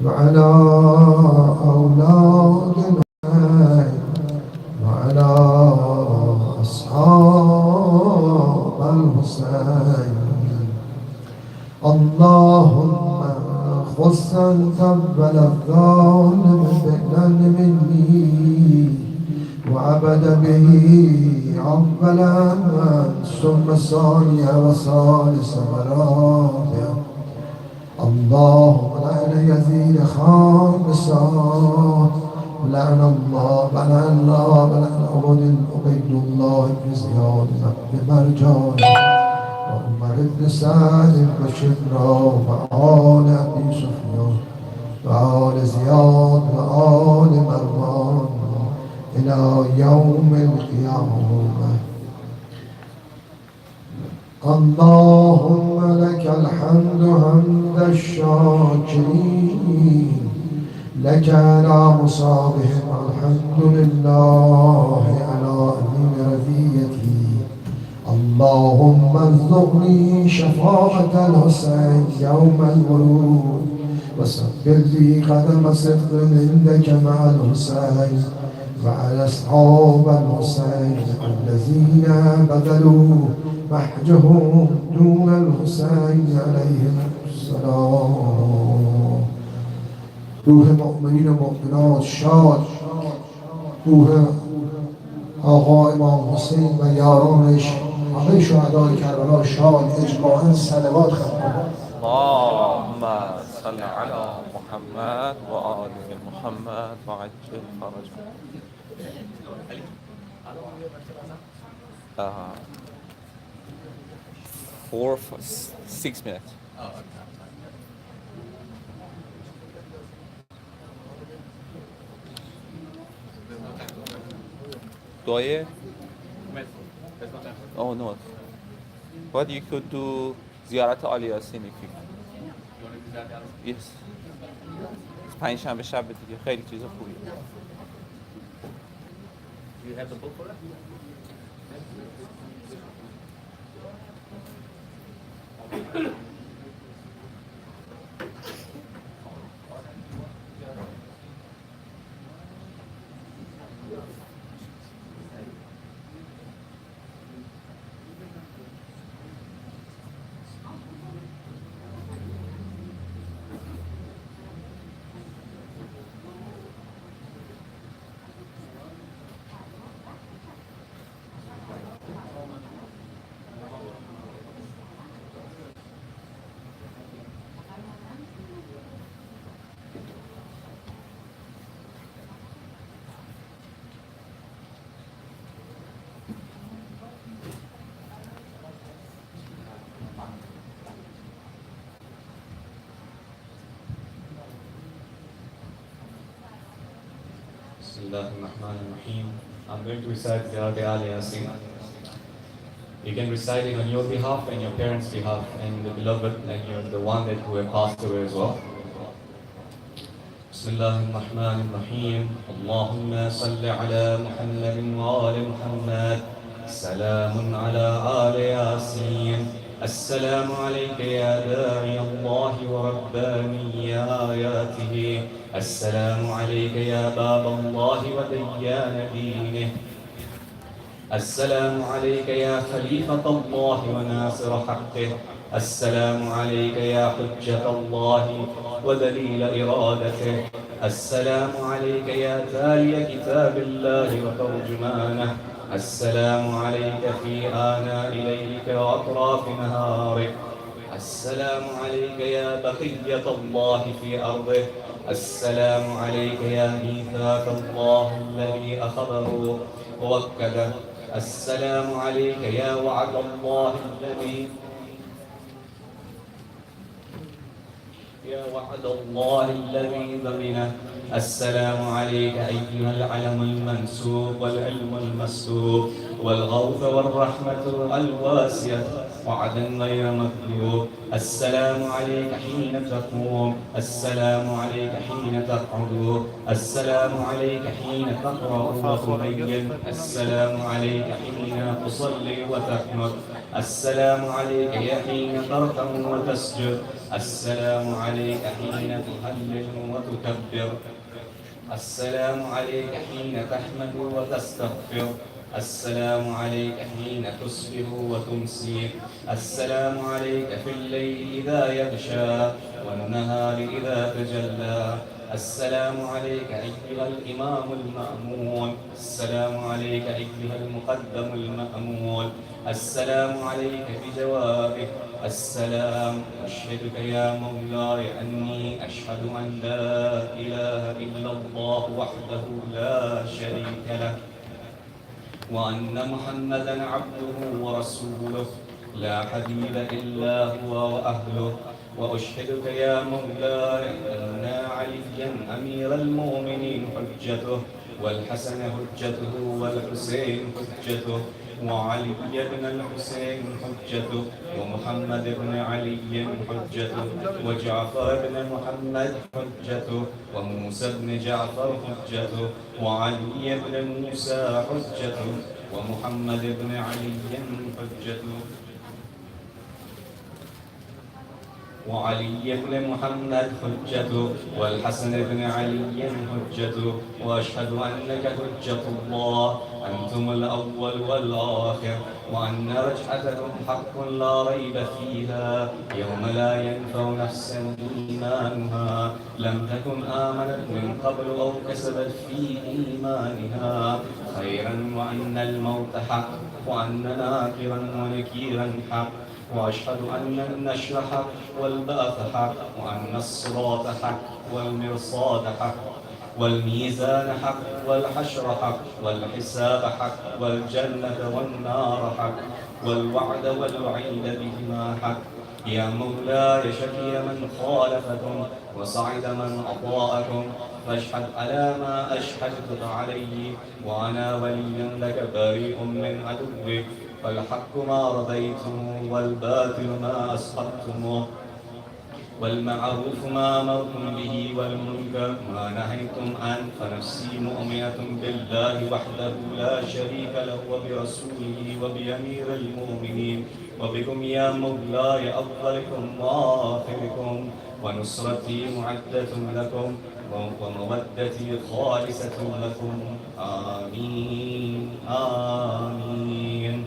وعلى أولاد الحي وعلى أصحاب الحسين. اللهم خص أنت الظالم فعلا مني وعبد به أولا ثم ثانيا وثالث ورابعا. اللهم لعن يزيد خامسا لعن الله ولعن عبيد الله بن زياد بن مرجان وعمر بن سعد وشبرا وآل أبي سفيان وآل زياد وآل مروان إلى يوم القيامة. اللهم لك الحمد حمد الشاكرين لك على مصابهم الحمد لله على أمين رضيتي. اللهم ارزقني شفاعة الحسين يوم الورود وثبت لي قدم صدق عندك مع الحسين وعلى أصحاب الحسين الذين بذلوا محجهم دون الحسين عليه السلام. روح مؤمنین و مؤمنات شاد، روح آقا امام حسین و یارانش، همه شهدای کربلا شاد، اجماعاً صلوات خواهد. اللهم صل على محمد و آل محمد و عجل فرجهم. 6 minutes. دعای Oh no. But you could do زیارت آل یاسین if you Yes. پنجشنبه شب دیگه خیلی چیز خوبیه. You have the book for it? Bismillahirrahmanirrahim. I'm going to recite Ziyarat al-Yasin. You can recite it on your behalf and your parents' behalf and the beloved and the one that who have passed away as well. Bismillahirrahmanirrahim. Allahumma salli ala Muhammadin wa ala Muhammad. Salamun ala ala Yasin. السلام عليك يا داعي الله ورباني آياته. السلام عليك يا باب الله وديان دينه. السلام عليك يا خليفة الله وناصر حقه. السلام عليك يا حجة الله ودليل إرادته. السلام عليك يا تالي كتاب الله وترجمانه. السلام عليك في آناء ليلك وأطراف نهارك. السلام عليك يا بقية الله في أرضه. السلام عليك يا ميثاق الله الذي أخذه ووكده. السلام عليك يا وعد الله الذي ضمنه. السلام عليك أيها العلم المنسوب والعلم المسلوب والغوث والرحمة الواسعة وعدا غير مكذوب. السلام عليك حين تقوم. السلام عليك حين تقعد. السلام عليك حين تقرأ وتبين. السلام عليك حين تصلي وتحمد. السلام عليك يا حين تركع وتسجد. السلام عليك حين تهلل وتكبر. السلام عليك حين تحمد وتستغفر. السلام عليك حين تصبح وتمسي. السلام عليك في الليل إذا يغشى والنهار إذا تجلى. السلام عليك أيها الإمام المأمون. السلام عليك أيها المقدم المأمون. السلام عليك بجوابه. السلام. أشهدك يا مولاي أني أشهد أن لا إله إلا الله وحده لا شريك له، وأن محمدا عبده ورسوله لا حبيب إلا هو وأهله. وأشهدك يا مولاي أن عليا أمير المؤمنين حجته، والحسن حجته، والحسين حجته، وعلي بن الحسين حجته، ومحمد بن علي حجته، وجعفر بن محمد حجته، وموسى بن جعفر حجته، وعلي بن موسى حجته، ومحمد بن علي حجته، وعلي بن محمد حجته، والحسن بن علي حجته. وأشهد أنك حجة الله، أنتم الأول والآخر، وأن رجعتكم حق لا ريب فيها، يوم لا ينفع نفسا إيمانها لم تكن آمنت من قبل أو كسبت في إيمانها خيرا، وأن الموت حق، وأن ناكرا ونكيرا حق. وأشهد أن النشر حق، والبعث حق، وأن الصراط حق، والمرصاد حق، والميزان حق، والحشر حق، والحساب حق، والجنة والنار حق، والوعد والوعيد بهما حق. يا مولاي شقي من خالفكم وسعد من أطاعكم، فاشهد على ما أشهدتك عليه، وأنا ولي لك بريء من عدوك. فالحق ما رضيتموه، والباطل ما أسقطتموه، والمعروف ما أمرتم به، والمنكر ما نهيتم عنه. فنفسي مؤمنة بالله وحده لا شريك له، وبرسوله، وبأمير المؤمنين، وبكم يا مولاي أفضلكم وآخركم، ونصرتي معدة لكم، ومودتي خالصة لكم. آمين آمين.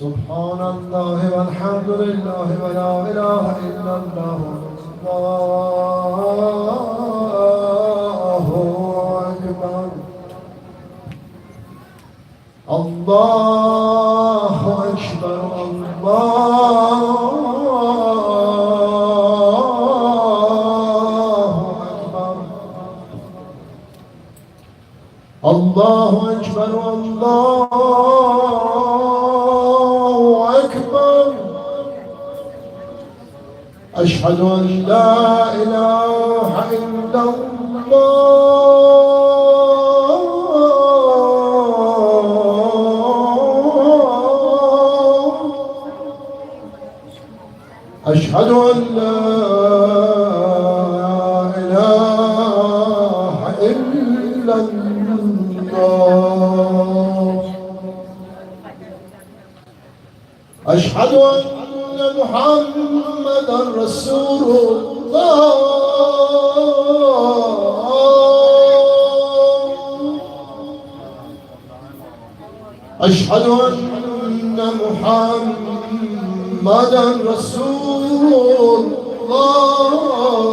سبحان الله والحمد لله ولا إله إلا الله، الله أكبر. الله أكبر. الله أكبر. الله أكبر. أشهد أن لا إله إلا الله. أشهد أن لا إله إلا الله. أشهد أن محمدا رسول الله. أشهد أن محمدا رسول الله.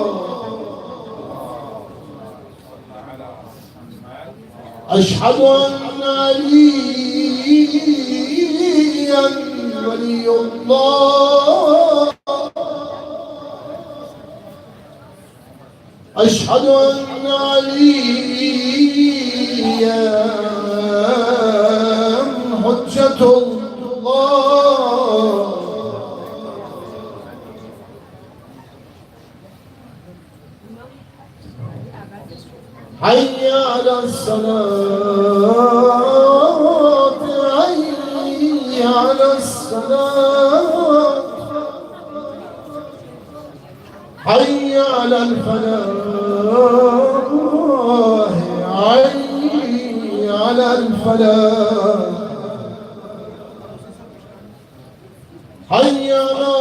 أشهد أن عليا ولي الله. أشهد أن عليا حجة الله. الصلاة حي على الصلاة حي على الفلاح حي على الفلاح حي على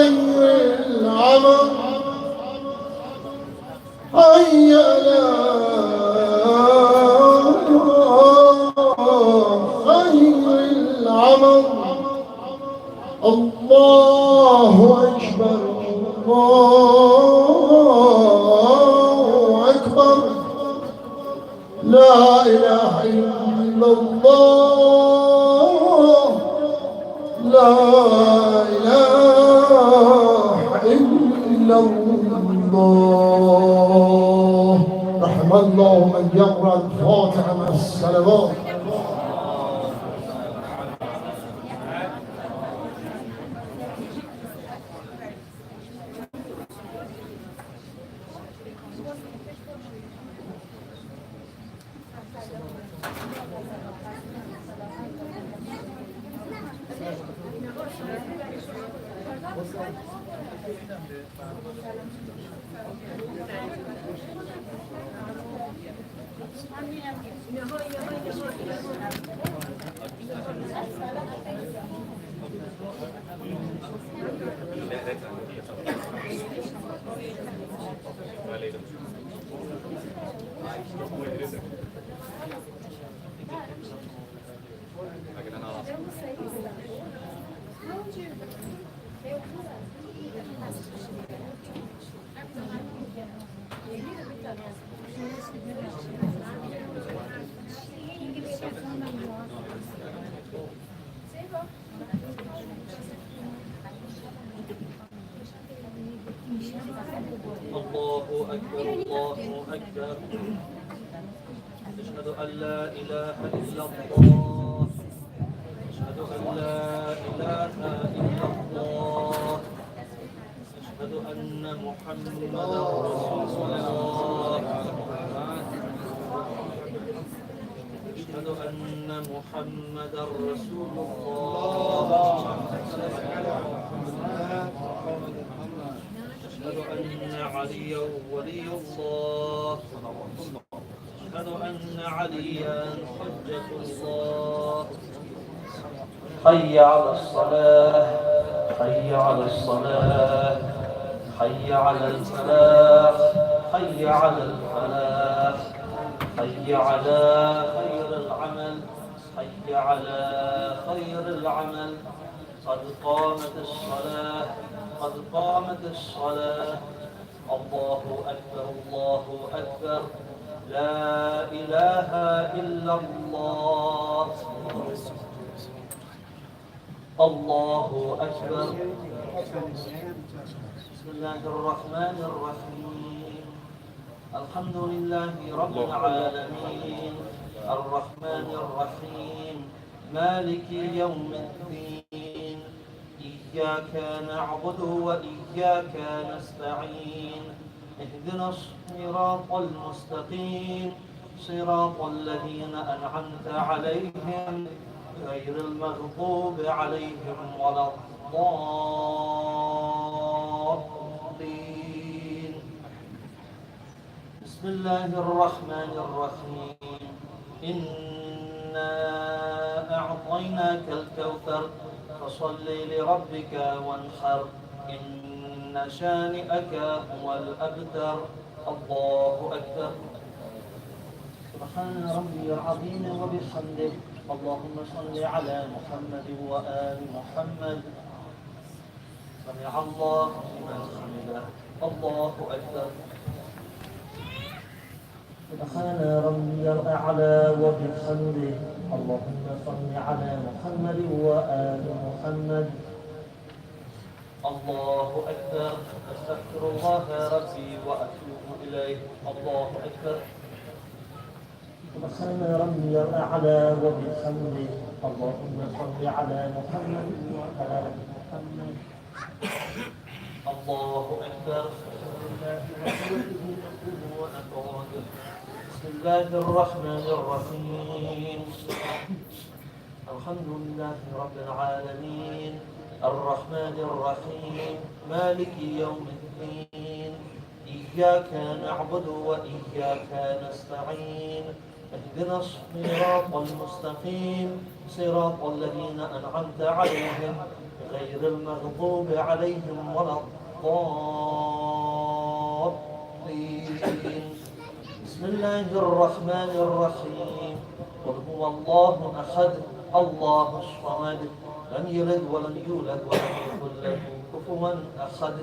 خير العمل حي على خير العمل الله أكبر الله أكبر لا إله إلا الله لا إله إلا الله رحم الله من يقرأ الفاتحة مع الصلوات الله أكبر الله أكبر أشهد أن لا إله إلا الله أشهد أن لا إله إلا الله أشهد أن محمدا رسول الله أشهد أن محمدا رسول الله أشهد أن عليا ولي الله أشهد أن عليا حجة الله حي على الصلاة حي على الصلاة حي على الفلاح حي على الفلاح حي على خير العمل حي على خير العمل قد قامت الصلاة قد قامت الصلاة الله أكبر الله أكبر لا إله إلا الله الله أكبر بسم الله الرحمن الرحيم الحمد لله رب العالمين الرحمن الرحيم مالك يوم الدين إياك نعبد وإياك نستعين اهدنا الصراط المستقيم صراط الذين أنعمت عليهم غير المغضوب عليهم ولا الضالين بسم الله الرحمن الرحيم إنا أعطيناك الكوثر فصل لربك وانحر إن شانئك هو الأبتر الله أكبر سبحان ربي العظيم وبحمده اللهم صل على محمد وآل محمد سمع الله لمن حمده الله أكبر سبحان ربي الأعلى وبحمده اللهم صل على محمد وآل محمد الله أكبر أستغفر الله ربي وأتوب إليه الله أكبر سبحان ربي الأعلى وبحمده اللهم صل على محمد وآل محمد الله أكبر ونعود. بسم الله الرحمن الرحيم. الحمد لله رب العالمين الرحمن الرحيم مالك يوم الدين إياك نعبد وإياك نستعين اهدنا الصراط المستقيم صراط الذين أنعمت عليهم غير المغضوب عليهم ولا الضالين. بسم الله الرحمن الرحيم. قل هو الله أحد الله الصمد لم يلد ولم يولد ولم يكن له كفوا أحد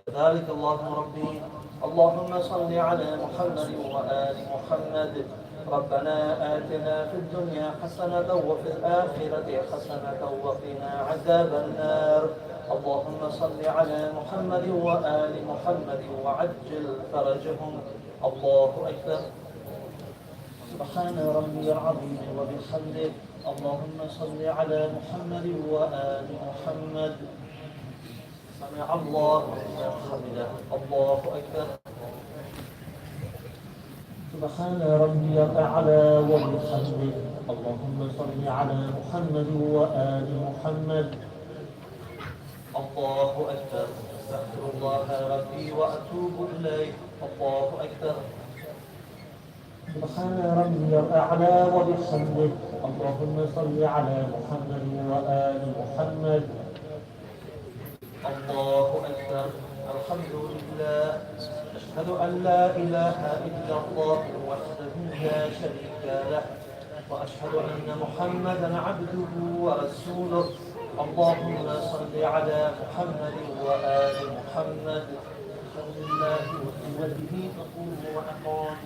كذلك الله ربي. اللهم صل على محمد وآل محمد. ربنا آتنا في الدنيا حسنة وفي الآخرة حسنة وقنا عذاب النار. اللهم صل على محمد وآل محمد وعجل فرجهم. الله أكبر. سبحان ربي العظيم وبحمده. اللهم صل على محمد وآل محمد. سمع الله لمن حمده. الله أكبر. سبحان ربي الأعلى وبحمده. اللهم صل على محمد وآل محمد. الله أكبر. أستغفر الله ربي وأتوب إليه. الله أكبر. سبحان ربي الأعلى وبحمده. اللهم صل على محمد وآل محمد. الله أكبر. الحمد لله. أشهد أن لا إله إلا الله وحده لا شريك له وأشهد أن محمدا عبده ورسوله. اللهم صل على محمد وآل محمد. بحمد الله وقوته نقول ونقول.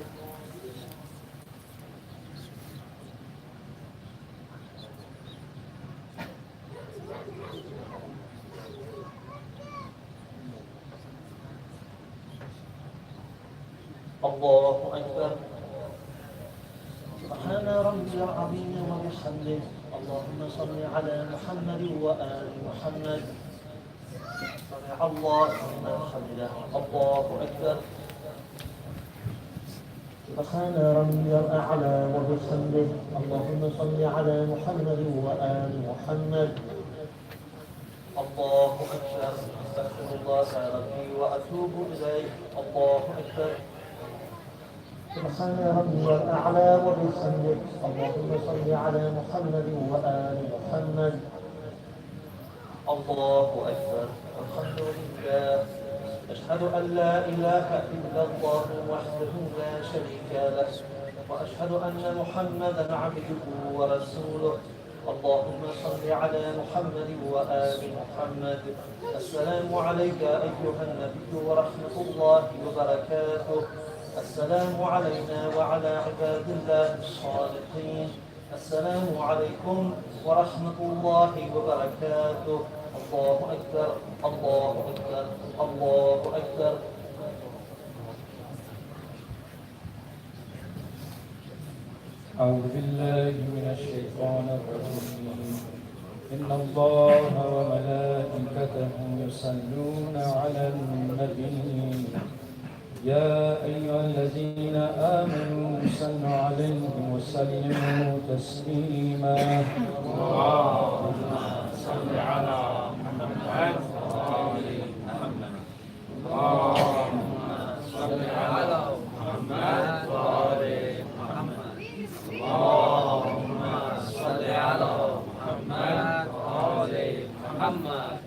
الله أكبر. سبحان ربي العظيم وبحمده. اللهم صل على محمد وآل محمد. سمع الله لمن حمده. الله أكبر. سبحان ربي الأعلى وبحمده. اللهم صل على محمد وآل محمد. الله أكبر. أستغفر الله ربي وأتوب إليه. الله أكبر. سبحان ربي الأعلى وبحمده. اللهم صل على محمد وآل محمد. الله أكبر. الحمد لله. أشهد أن لا إله إلا الله وحده لا شريك له وأشهد أن محمدا عبده ورسوله. اللهم صل على محمد وآل محمد. السلام عليك أيها النبي ورحمة الله وبركاته. السلام علينا وعلى عباد الله الصالحين. السلام عليكم ورحمة الله وبركاته. الله أكبر. الله أكبر. الله أكبر. أعوذ بالله من الشيطان الرجيم. إن الله وملائكته يصلون على النبي يا أيها الذين آمنوا صلوا عليه وسلموا تسليما. اللهم صل على محمد وآل محمد. اللهم صل على محمد وآل محمد. اللهم صل على محمد وآل محمد.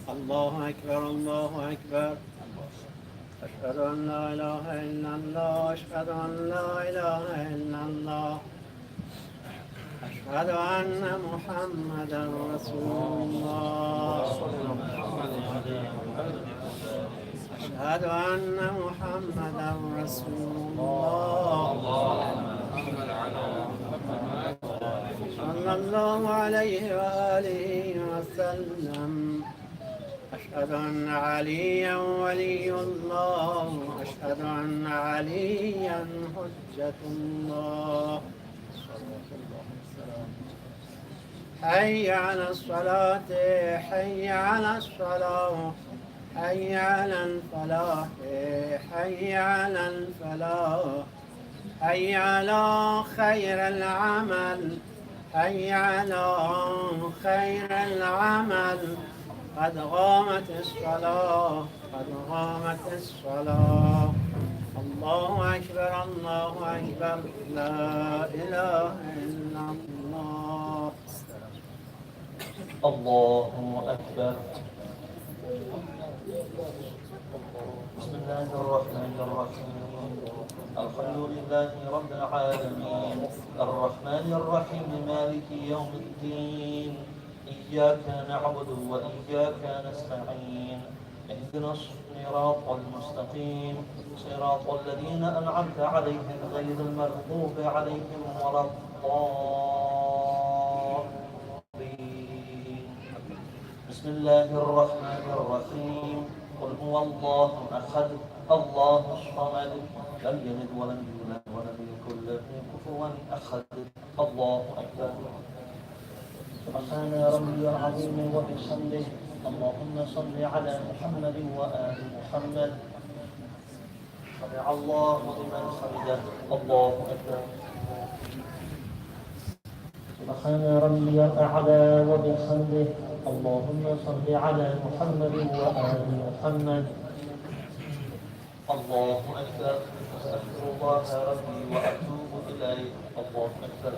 الله أكبر. الله أكبر. أشهد أن لا إله إلا الله أشهد أن لا إله إلا الله أشهد أن محمدا رسول الله أشهد أن محمدا رسول الله صلى الله عليه وآله وسلم أشهد أن عليا ولي الله أشهد أن عليا حجة الله حي على الصلاة حي على الصلاة حي على الفلاح حي على الفلاح حي على خير العمل حي على خير العمل قد قامت الصلاة قد قامت الصلاة الله أكبر الله أكبر لا إله إلا الله الله أكبر. بسم الله الرحمن الرحيم. الحمد لله رب العالمين الرحمن الرحيم مالك يوم الدين إياك نعبد وإياك نستعين اهدنا الصراط المستقيم صراط الذين أنعمت عليهم غير المغضوب عليهم ولا الضالين. بسم الله الرحمن الرحيم. قل هو الله أحد الله الصمد لم يلد ولم يولد ولم يكن له كفوا أحد الله أكبر. سبحان ربي العظيم وبحمده اللهم صل على محمد وآل محمد. سمع الله لمن حمده الله أكبر. سبحان ربي الأعلى وبحمده اللهم صل على محمد وآل محمد. الله أكبر. أستغفر الله ربي وأتوب إليه الله أكبر.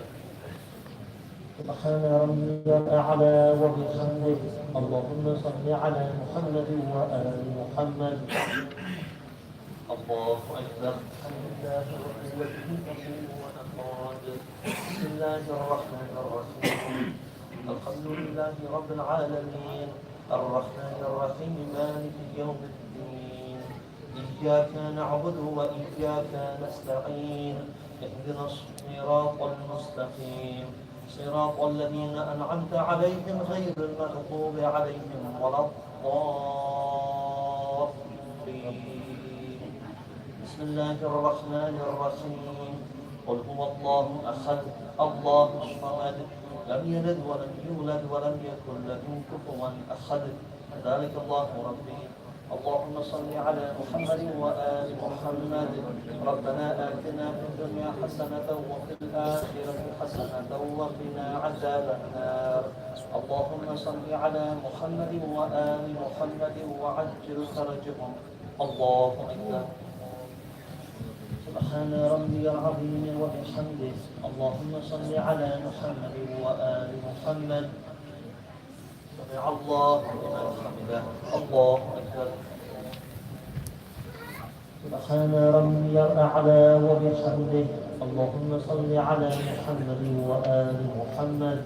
سبحان ربي الأعلى وبحمده اللهم صل على محمد وآل محمد. الله أكبر. الحمد لله رب العالمين ونفرد. بسم الله الرحمن الرحيم. الحمد لله رب العالمين الرحمن الرحيم مالك يوم الدين إياك نعبد وإياك نستعين اهدنا الصراط المستقيم صراط الذين أنعمت عليهم غير المغضوب عليهم ولا الضالين. بسم الله الرحمن الرحيم. قل هو الله أحد الله الصمد لم يلد ولم يولد ولم يكن له كفوا أحد ذلك الله ربي. اللهم صل على محمد وآل محمد. ربنا آتنا في الدنيا حسنة وفي الآخرة حسنة وقنا عذاب النار. اللهم صل على محمد وآل محمد وعجل فرجهم الله أكبر. سبحان ربي العظيم وبحمده اللهم صل على محمد وآل محمد. سمع الله لمن حمده الله أكبر. سبحان ربي الأعلى وبحمده اللهم صل على محمد وآل محمد.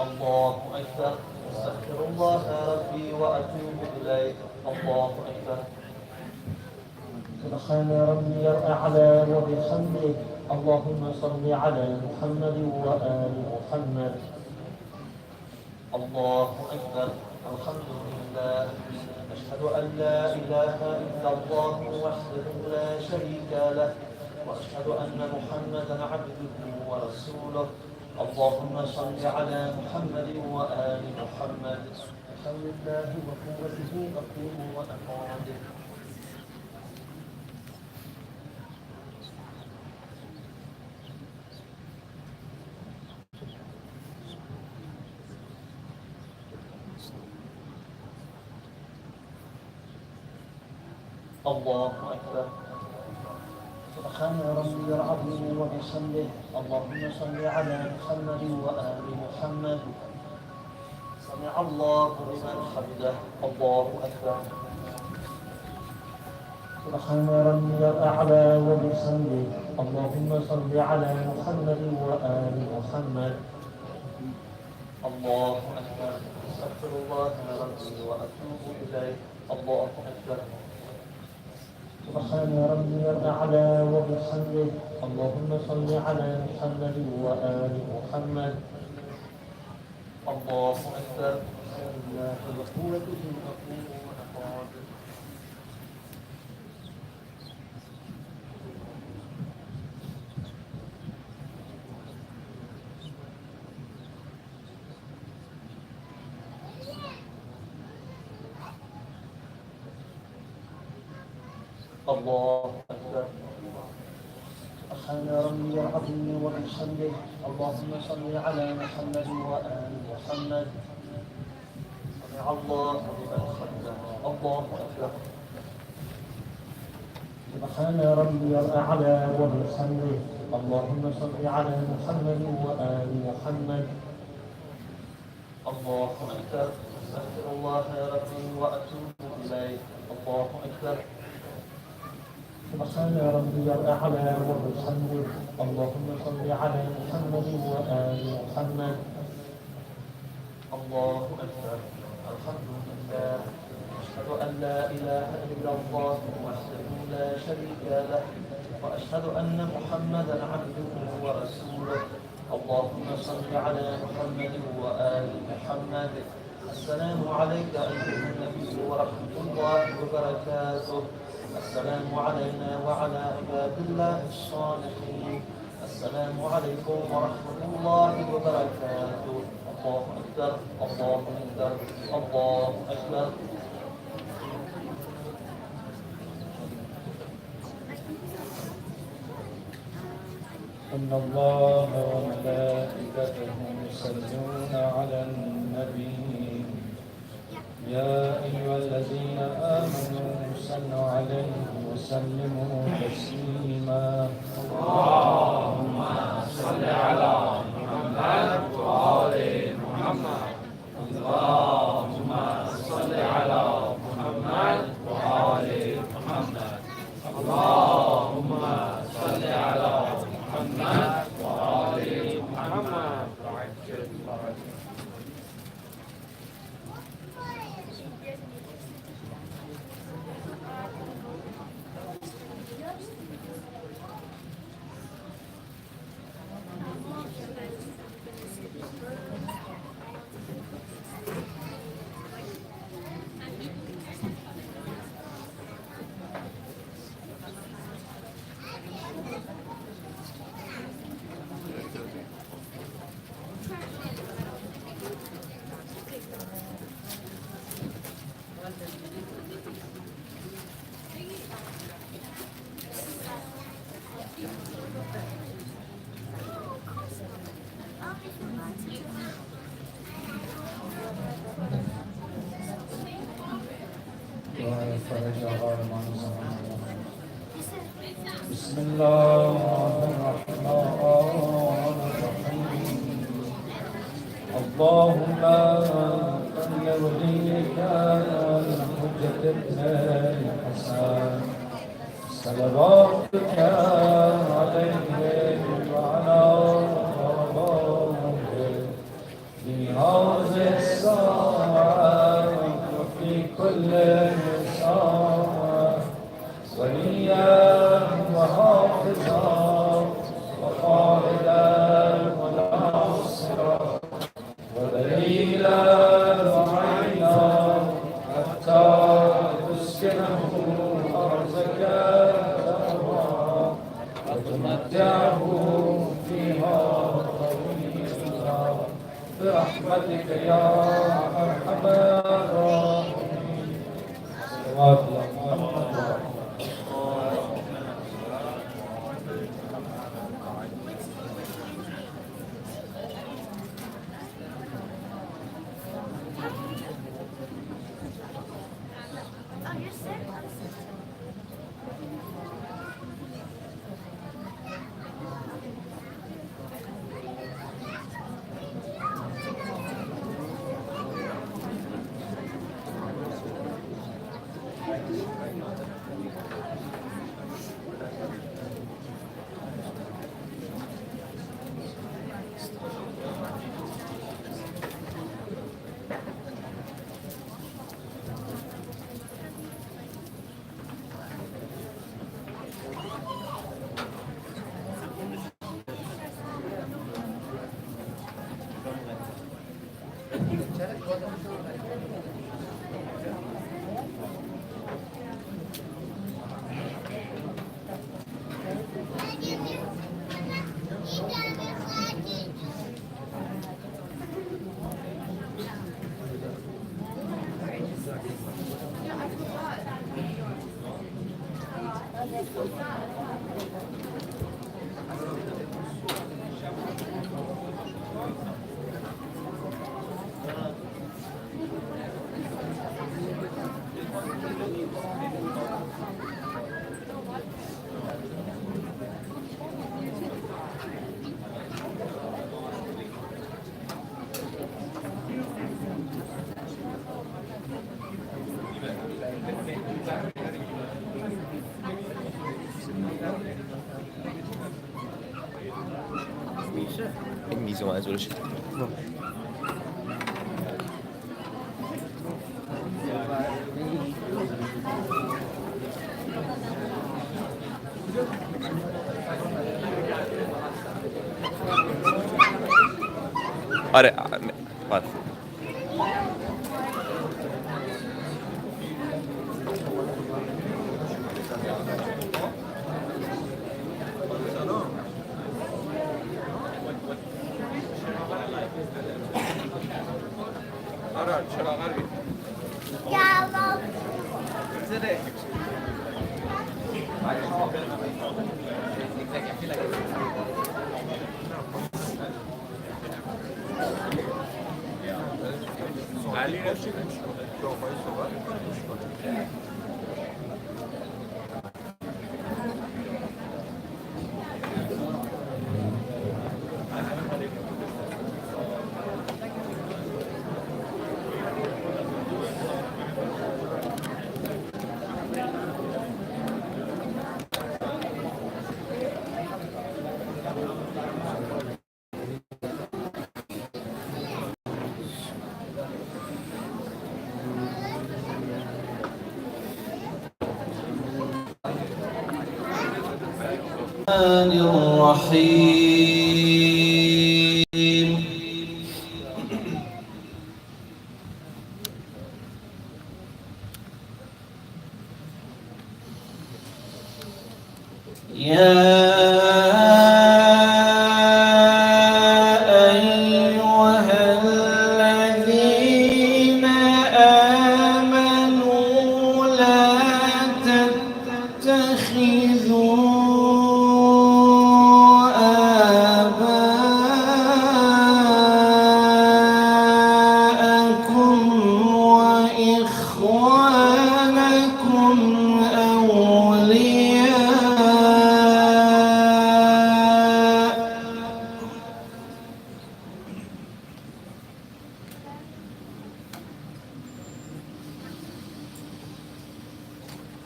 الله أكبر. أستغفر الله ربي وأتوب إليه الله أكبر. سبحان ربي الأعلى وبحمده اللهم صل على محمد وآل محمد. الله أكبر. الحمد لله. أشهد أن لا إله إلا الله وحده لا شريك له وأشهد أن محمدا عبده ورسوله. اللهم صل على محمد وآل محمد. بحول الله وقوته أقوم وأقعد. الله أكبر. سبحان ربي العظيم وبحمده اللهم صل على محمد وآل محمد. سمع الله لمن حمده الله أكبر. سبحان ربي الأعلى وبحمده اللهم صل على محمد وآل محمد. الله أكبر. أستغفر الله ربي وأتوب إليه. الله أكبر. سبحان ربي الأعلى وبحمده اللهم صل على محمد وآل محمد. الله أكبر. لا قوة إلا بالله. الله أكبر. سبحان ربي العظيم وبحمده اللهم صل على محمد وآل محمد. سمع الله لمن حمده. الله أكبر. سبحان ربي الأعلى وبحمده اللهم صل على محمد وآل محمد. الله أكبر. أستغفر الله ربي وأتوب إليه. الله أكبر. سبحان ربي الأعلى وبحمده اللهم صل على محمد وآل محمد. الله أكبر. الحمد لله. أشهد أن لا إله إلا الله وحده لا شريك له وأشهد أن محمدا عبده ورسوله. اللهم صل على محمد وآل محمد. السلام عليك أيها النبي ورحمة الله وبركاته. السلام علينا وعلى عباد الله الصالحين. السلام عليكم ورحمة الله وبركاته. الله أكبر. الله أكبر. الله أكبر. إن الله وملائكته يصلون على النبي يا أيها الذين آمنوا صلوا عليه وسلموا تسليما. اللهم صل على محمد وآل محمد. اللهم صل على محمد وآل محمد. اللهم صل على محمد وآل محمد. بسم الله الرحمن الرحيم. اللهم صل وليك الحجة ابن الحسن صلواتك عليه وعلى آله في هذه الساعة وفي كل ساعة وليا وحافظا وقائدا وناصرا ودليلا وعينا حتى تسكنه أرضك تقوى وتمتعه فيها طويلا برحمتك يا أرحم الراحمين. صلوات الله محمد. این میز منظورش آره آره. الرحيم يا أيها الذين آمنوا لا تتخذوا آباءكم وإخوانكم أولياء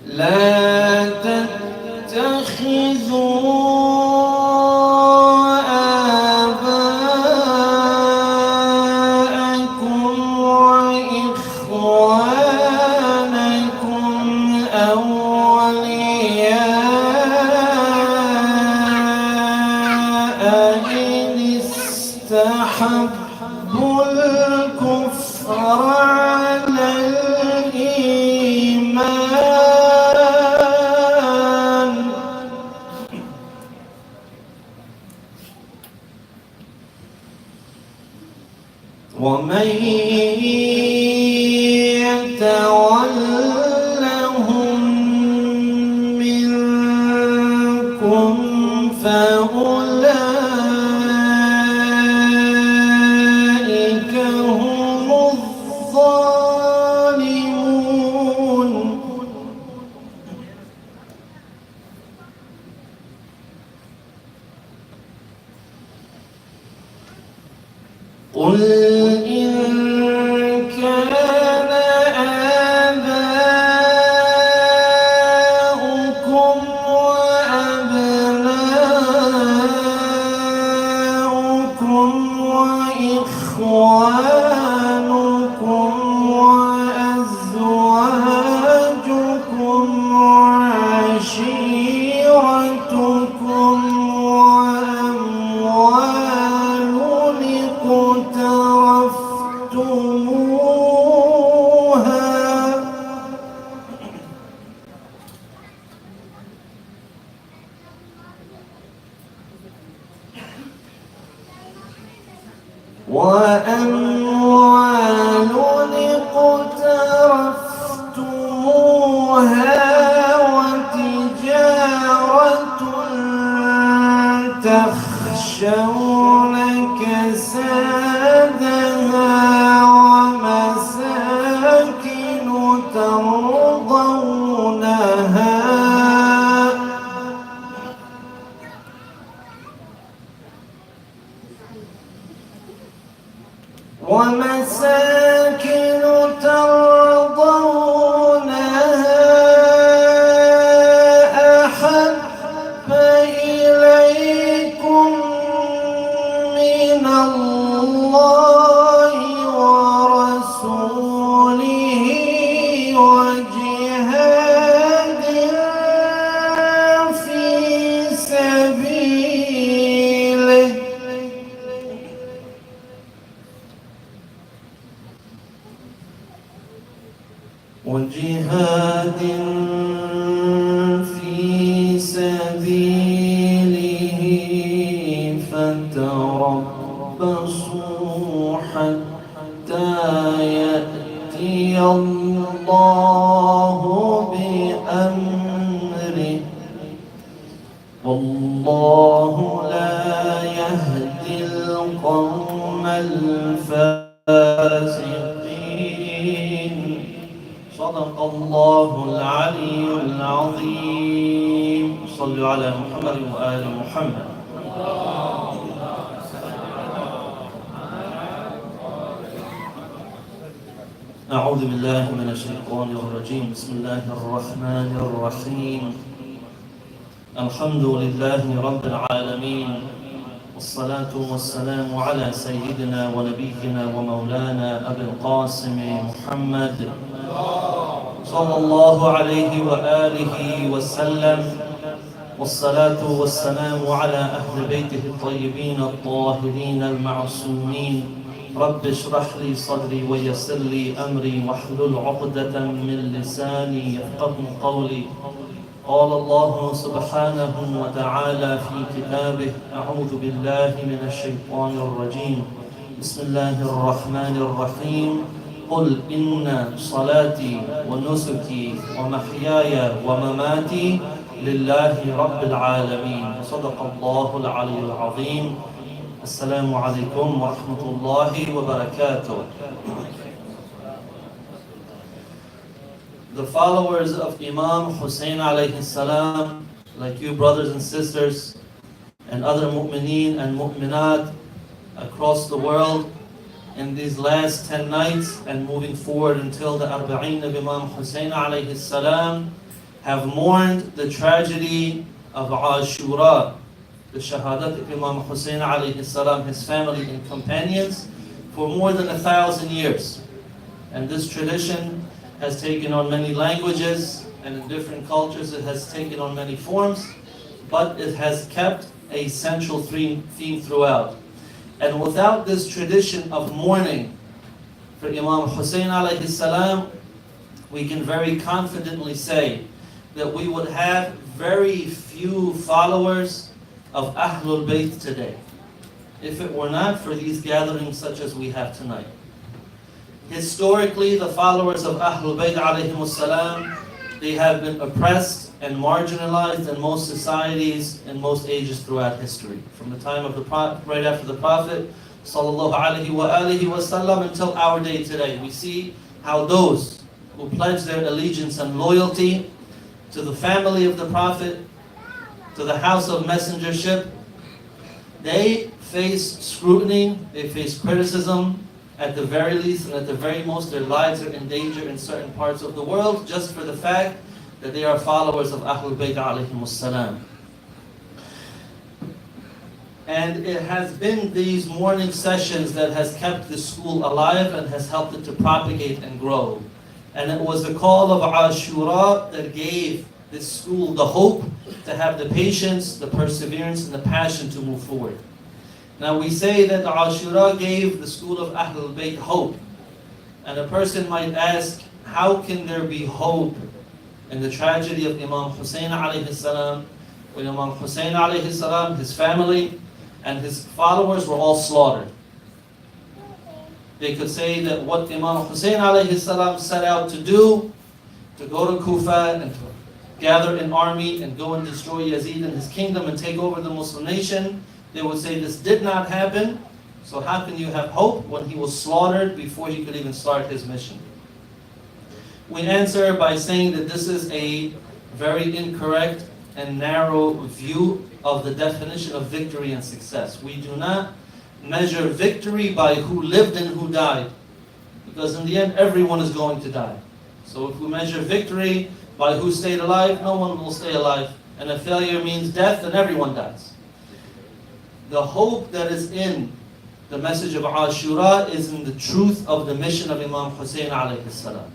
لا تتخذوا آباءكم وإخوانكم أولياء إن استحبوا الكفر على الإيمان ومن يتولهم منكم فأولئك هم الظالمون قل إن كان آباؤكم وأبناؤكم وإخوانكم وأزواجكم وعشيرتكم وأموال اقترفتموها وأموال اقترفتموها وتجارة تجارة تخشون كسادها ومساكن ترضونها أحب إليكم من الله ورسوله وجهاد في سبيله وجهاد في سبيله فتربصوا حتى يأتي الله بأمره والله لا يهدي القوم الفاسقين صدق الله العلي العظيم صلوا على محمد وآل محمد أعوذ بالله من الشيطان الرجيم بسم الله الرحمن الرحيم الحمد لله رب العالمين والصلاة والسلام على سيدنا ونبينا ومولانا أبي القاسم محمد صلى الله عليه وآله وسلم والصلاة والسلام على أهل بيته الطيبين الطاهرين المعصومين رب اشرح لي صدري ويسر لي أمري واحلل عقدة من لساني يفقه قولي قال الله سبحانه وتعالى في كتابه أعوذ بالله من الشيطان الرجيم بسم الله الرحمن الرحيم قل إن صلاتي ونسكي ومحياي ومماتي لله رب العالمين صدق الله العلي العظيم السلام عليكم ورحمة الله وبركاته. The followers of Imam Hussein alayhi salam, like you brothers and sisters and other mu'mineen and mu'minat across the world, in these last 10 nights and moving forward until the Arba'een of Imam Hussein alayhi salam, have mourned the tragedy of Ashura, the shahadat of Imam Hussein alayhi salam, his family and companions, for more than 1,000 years. And this tradition has taken on many languages, and in different cultures it has taken on many forms, but it has kept a central theme throughout. And without this tradition of mourning for Imam Hussein alayhi salam, we can very confidently say that we would have very few followers of Ahlul Bayt today, if it were not for these gatherings such as we have tonight. Historically, the followers of Ahlul Bayt alayhimus salam, they have been oppressed and marginalized in most societies in most ages throughout history. From the time of the Prophet, right after the Prophet sallallahu alaihi wasallam until our day today, we see how those who pledge their allegiance and loyalty to the family of the Prophet, to the house of messengership, they face scrutiny, they face criticism. At the very least, and at the very most, their lives are in danger in certain parts of the world just for the fact that they are followers of Ahlul Bayt alayhimus salam. And it has been these morning sessions that has kept the school alive and has helped it to propagate and grow. And it was the call of Ashura that gave this school the hope to have the patience, the perseverance, and the passion to move forward. Now we say that Ashura gave the school of Ahlul Bayt hope. And a person might ask, how can there be hope in the tragedy of Imam Hussein alayhi salam, when Imam Hussein alayhi salam, his family, and his followers were all slaughtered? They could say that what Imam Hussein alayhi salam set out to do, to go to Kufa and to gather an army and go and destroy Yazid and his kingdom and take over the Muslim nation, they would say this did not happen. So how can you have hope when he was slaughtered before he could even start his mission? We answer by saying that this is a very incorrect and narrow view of the definition of victory and success. We do not measure victory by who lived and who died, because in the end everyone is going to die. So if we measure victory by who stayed alive, no one will stay alive. And if failure means death, then everyone dies. The hope that is in the message of Ashura is in the truth of the mission of Imam Hussein alayhi salam.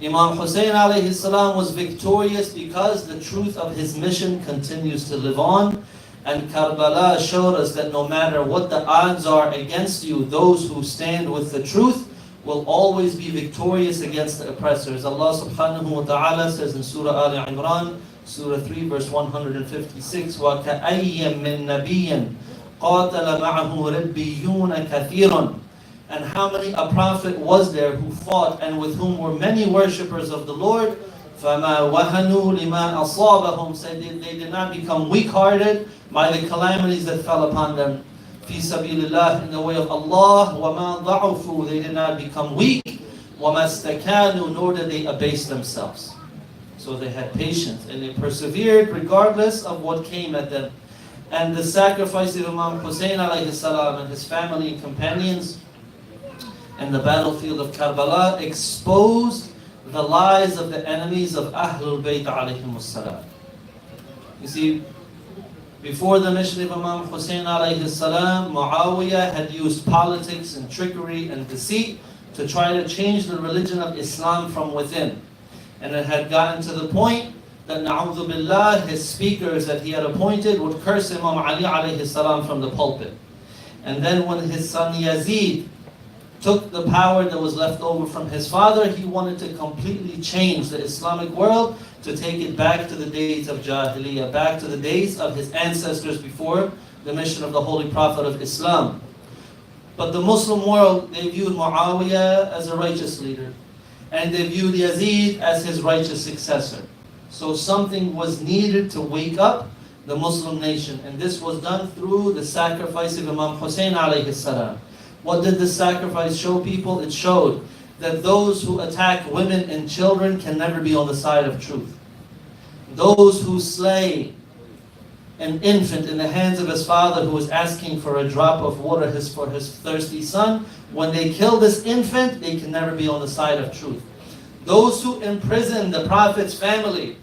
Imam Hussein alayhi salam was victorious because the truth of his mission continues to live on. And Karbala showed us that no matter what the odds are against you, those who stand with the truth will always be victorious against the oppressors. Allah subhanahu wa ta'ala says in Surah Al Imran, Surah 3, verse 156, وَكَأَيٍّ مِّن نَبِيٍّ قَاتَلَ مَعَهُ رِبِّيُّونَ كَثِيرٌ. And how many a prophet was there who fought and with whom were many worshippers of the Lord? فَمَا وَهَنُوا لِمَا أَصَابَهُم. Said they did not become weak-hearted by the calamities that fell upon them. فِي سَبِيلِ اللَّهِ, in the way of Allah. وَمَا ضَعُفُوا, they did not become weak. وَمَا اسْتَكَانُوا, nor did they abase themselves. So they had patience and they persevered regardless of what came at them. And the sacrifice of Imam Hussein alayhi salam and his family and companions and the battlefield of Karbala exposed the lies of the enemies of Ahlul Bayt alayhimus salam. You see, before the mission of Imam Hussein alayhi salam, Muawiyah had used politics and trickery and deceit to try to change the religion of Islam from within. And it had gotten to the point that na'udhu billah, his speakers that he had appointed would curse Imam Ali alayhi salam from the pulpit. And then when his son Yazid took the power that was left over from his father, he wanted to completely change the Islamic world, to take it back to the days of Jahiliyyah, back to the days of his ancestors before the mission of the Holy Prophet of Islam. But the Muslim world, they viewed Muawiyah as a righteous leader, and they viewed Yazid as his righteous successor. So something was needed to wake up the Muslim nation, and this was done through the sacrifice of Imam Hussein alayhi salam. What did the sacrifice show people? It showed that those who attack women and children can never be on the side of truth. Those who slay an infant in the hands of his father who was asking for a drop of water for his thirsty son, when they kill this infant, they can never be on the side of truth. Those who imprison the Prophet's family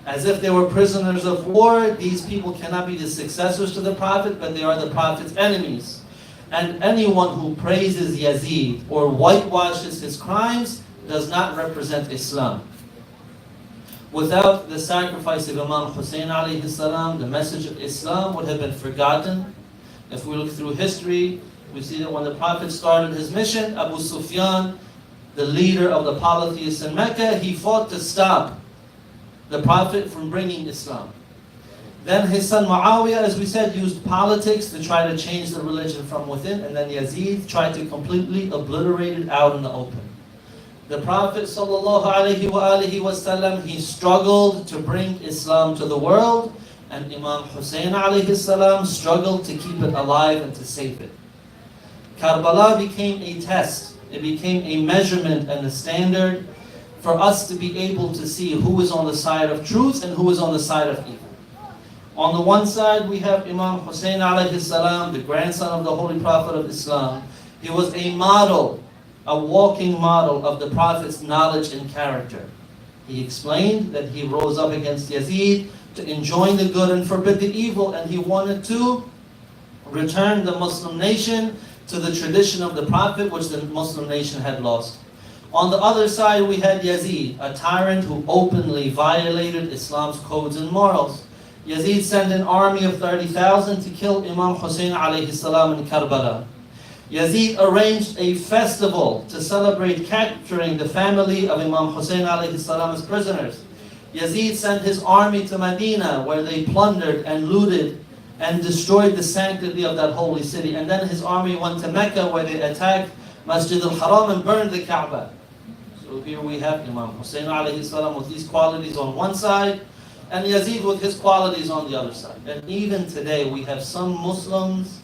as if they were prisoners of war, these people cannot be the successors to the Prophet, but they are the Prophet's enemies. And anyone who praises Yazid or whitewashes his crimes does not represent Islam. Without the sacrifice of Imam Hussein alayhi salam, the message of Islam would have been forgotten. If we look through history, we see that when the Prophet started his mission, Abu Sufyan, the leader of the polytheists in Mecca, he fought to stop the Prophet from bringing Islam. Then his son Muawiyah, as we said, used politics to try to change the religion from within, and then Yazid tried to completely obliterate it out in the open. The Prophet ﷺ, he struggled to bring Islam to the world, and Imam Hussein ﷺ struggled to keep it alive and to save it. Karbala became a test. It became a measurement and a standard for us to be able to see who is on the side of truth and who is on the side of evil. On the one side, we have Imam Hussein alayhi salam, the grandson of the Holy Prophet of Islam. He was a model, a walking model of the Prophet's knowledge and character. He explained that he rose up against Yazid to enjoin the good and forbid the evil, and he wanted to return the Muslim nation to the tradition of the Prophet, which the Muslim nation had lost. On the other side, we had Yazid, a tyrant who openly violated Islam's codes and morals. Yazid sent an army of 30,000 to kill Imam Hussein alayhi salam in Karbala. Yazid arranged a festival to celebrate capturing the family of Imam Hussein alayhi salam as prisoners. Yazid sent his army to Medina, where they plundered and looted and destroyed the sanctity of that holy city. And then his army went to Mecca, where they attacked Masjid al-Haram and burned the Kaaba. So here we have Imam Hussein alayhi salam with these qualities on one side, and Yazid with his qualities on the other side. And even today we have some Muslims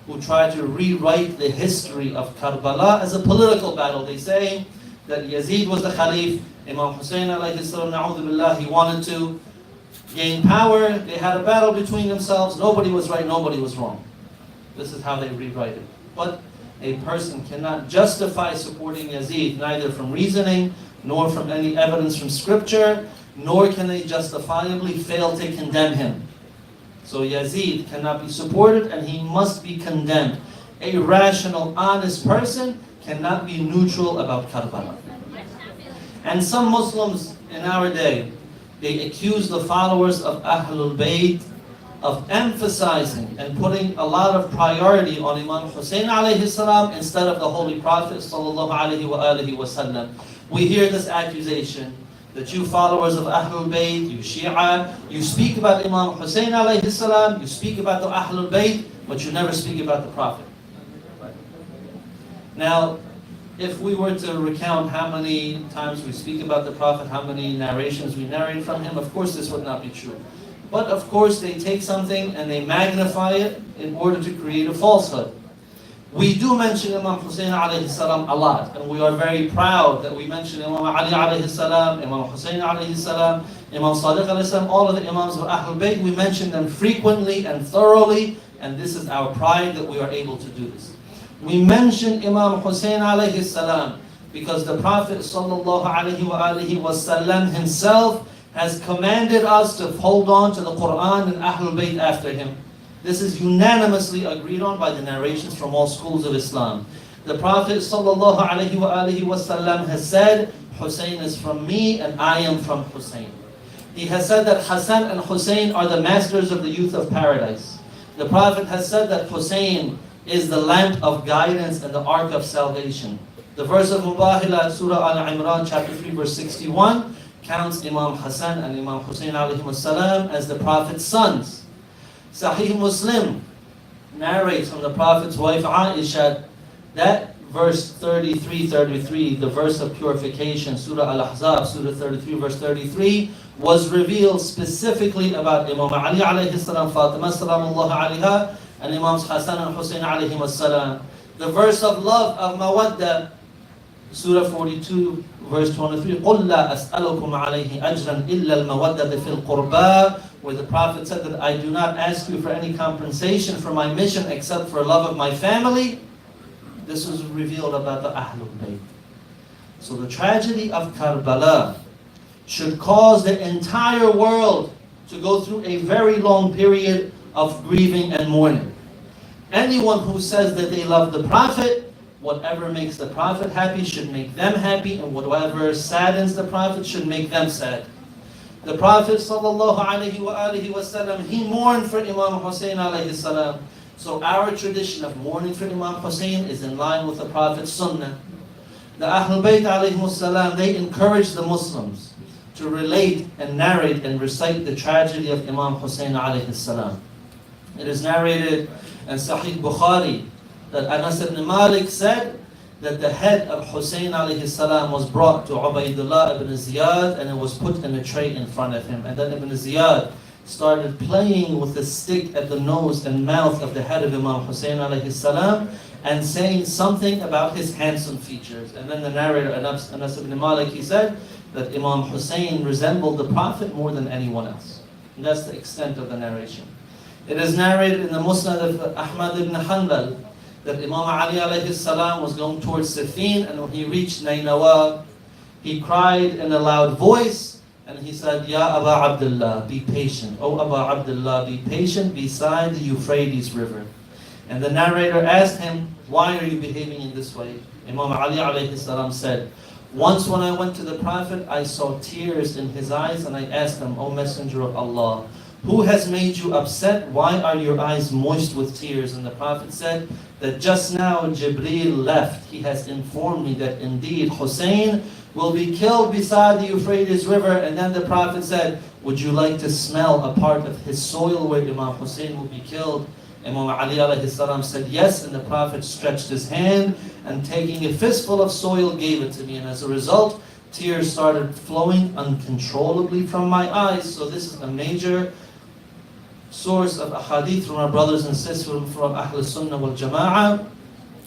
who try to rewrite the history of Karbala as a political battle. They say that Yazid was the Khalif, Imam Hussein alayhi salam, na'udhu billah, he wanted to gain power, they had a battle between themselves, nobody was right, nobody was wrong. This is how they rewrite it. But a person cannot justify supporting Yazid, neither from reasoning, nor from any evidence from scripture, nor can they justifiably fail to condemn him. So Yazid cannot be supported and he must be condemned. A rational, honest person cannot be neutral about Karbala. And some Muslims in our day, they accuse the followers of Ahlul Bayt of emphasizing and putting a lot of priority on Imam Hussein alayhi salam instead of the Holy Prophet sallallahu alayhi wa sallam. We hear this accusation that you followers of Ahlul Bayt, you Shia, you speak about Imam Hussein alayhi salam, you speak about the Ahlul Bayt, but you never speak about the Prophet. Now, if we were to recount how many times we speak about the Prophet, how many narrations we narrate from him, of course this would not be true. But of course they take something and they magnify it in order to create a falsehood. We do mention Imam Hussein alayhi salam a lot, and we are very proud that we mention Imam Ali alayhi salam, Imam Hussein alayhi salam, Imam Sadiq alayhi salam, all of the Imams of Ahlul Bayt. We mention them frequently and thoroughly, and this is our pride that we are able to do this. We mention Imam Hussein alayhi salam because the Prophet sallallahu alayhi wa sallam himself has commanded us to hold on to the Quran and Ahlul Bayt after him. This is unanimously agreed on by the narrations from all schools of Islam. The Prophet sallallahu alayhi wa sallam has said, Hussein is from me and I am from Hussein. He has said that Hassan and Hussein are the masters of the youth of paradise. The Prophet has said that Hussein is the lamp of guidance and the ark of salvation. The verse of Mubahila, Surah Al-Imran, chapter 3, verse 61, counts Imam Hassan and Imam Hussein alayhi salam as the Prophet's sons. Sahih Muslim narrates from the Prophet's wife Aisha that verse 33, the verse of purification, Surah Al-Ahzab, Surah 33, verse 33, was revealed specifically about Imam Ali alayhi salam, Fatima salamullah alayha, and Imams Hassan and Hussein alayhi salam. The verse of love, of mawadda, Surah 42, verse 23, قُلْ لَا أَسْأَلُكُمْ عَلَيْهِ أَجْرًا إِلَّا الْمَوَدَّةَ فِي الْقُرْبَى, where the Prophet said that I do not ask you for any compensation for my mission except for love of my family. This was revealed about the Ahlul Bayt. So the tragedy of Karbala should cause the entire world to go through a very long period of grieving and mourning. Anyone who says that they love the Prophet, whatever makes the Prophet happy should make them happy, and whatever saddens the Prophet should make them sad. The Prophet sallallahu alayhi wa sallam, he mourned for Imam Hussein alayhi salam. So our tradition of mourning for Imam Hussein is in line with the Prophet's sunnah. The Ahlul Bayt alayhi salam, they encourage the Muslims to relate and narrate and recite the tragedy of Imam Hussein alayhi salam. It is narrated in Sahih Bukhari that Anas ibn Malik said that the head of Hussein alayhi salam was brought to Ubaydullah ibn Ziyad and it was put in a tray in front of him. And then Ibn Ziyad started playing with the stick at the nose and mouth of the head of Imam Hussein alayhi salam and saying something about his handsome features. And then the narrator, Anas ibn Malik, he said that Imam Hussein resembled the Prophet more than anyone else. And that's the extent of the narration. It is narrated in the Musnad of Ahmad ibn Hanbal that Imam Ali alayhi salam was going towards Sifin, and when he reached Nainawa, he cried in a loud voice and he said, Ya Aba Abdullah, be patient. O Aba Abdullah, be patient beside the Euphrates River. And the narrator asked him, why are you behaving in this way? Imam Ali alayhi salam said, once when I went to the Prophet, I saw tears in his eyes and I asked him, O Messenger of Allah, who has made you upset? Why are your eyes moist with tears? And the Prophet said that just now Jibreel left. He has informed me that indeed Hussein will be killed beside the Euphrates River. And then the Prophet said, would you like to smell a part of his soil where Imam Hussein will be killed? Imam Ali alayhi salam said yes, and the Prophet stretched his hand and taking a fistful of soil gave it to me. And as a result, tears started flowing uncontrollably from my eyes. So this is a major source of ahadith from our brothers and sisters from Ahl Sunnah wal Jama'ah,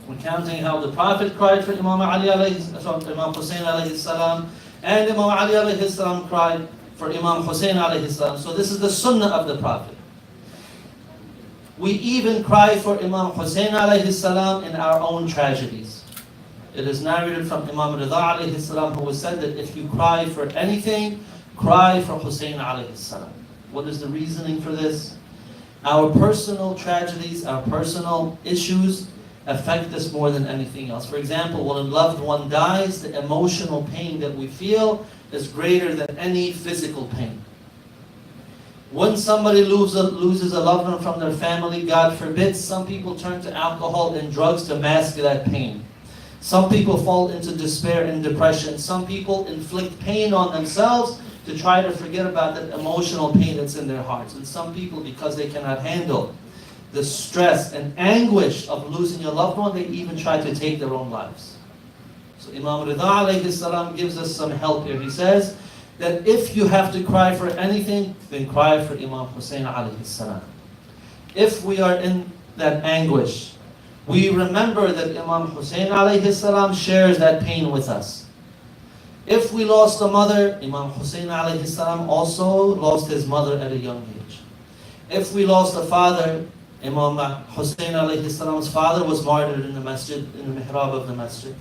recounting how the Prophet cried for Imam Ali Imam Hussein alayhi salam, and Imam Ali alayhi salam cried for Imam Hussein alayhi salam. So this is the Sunnah of the Prophet. We even cry for Imam Hussein alayhi salam in our own tragedies. It is narrated from Imam Rida alayhi salam, who has said that if you cry for anything, cry for Hussein alayhi salam. What is the reasoning for this? Our personal tragedies, our personal issues affect us more than anything else. For example, when a loved one dies, the emotional pain that we feel is greater than any physical pain. When somebody loses a loved one from their family, God forbid, some people turn to alcohol and drugs to mask that pain. Some people fall into despair and depression. Some people inflict pain on themselves to try to forget about that emotional pain that's in their hearts. And some people, because they cannot handle the stress and anguish of losing a loved one, they even try to take their own lives. So Imam Rida alayhi salam gives us some help here. He says that if you have to cry for anything, then cry for Imam Hussein alayhi salam. If we are in that anguish, we remember that Imam Hussein alayhi salam shares that pain with us. If we lost a mother, Imam Hussein alayhi salam also lost his mother at a young age. If we lost a father, Imam Hussein alayhi salam's father was martyred in the masjid, in the mihrab of the masjid.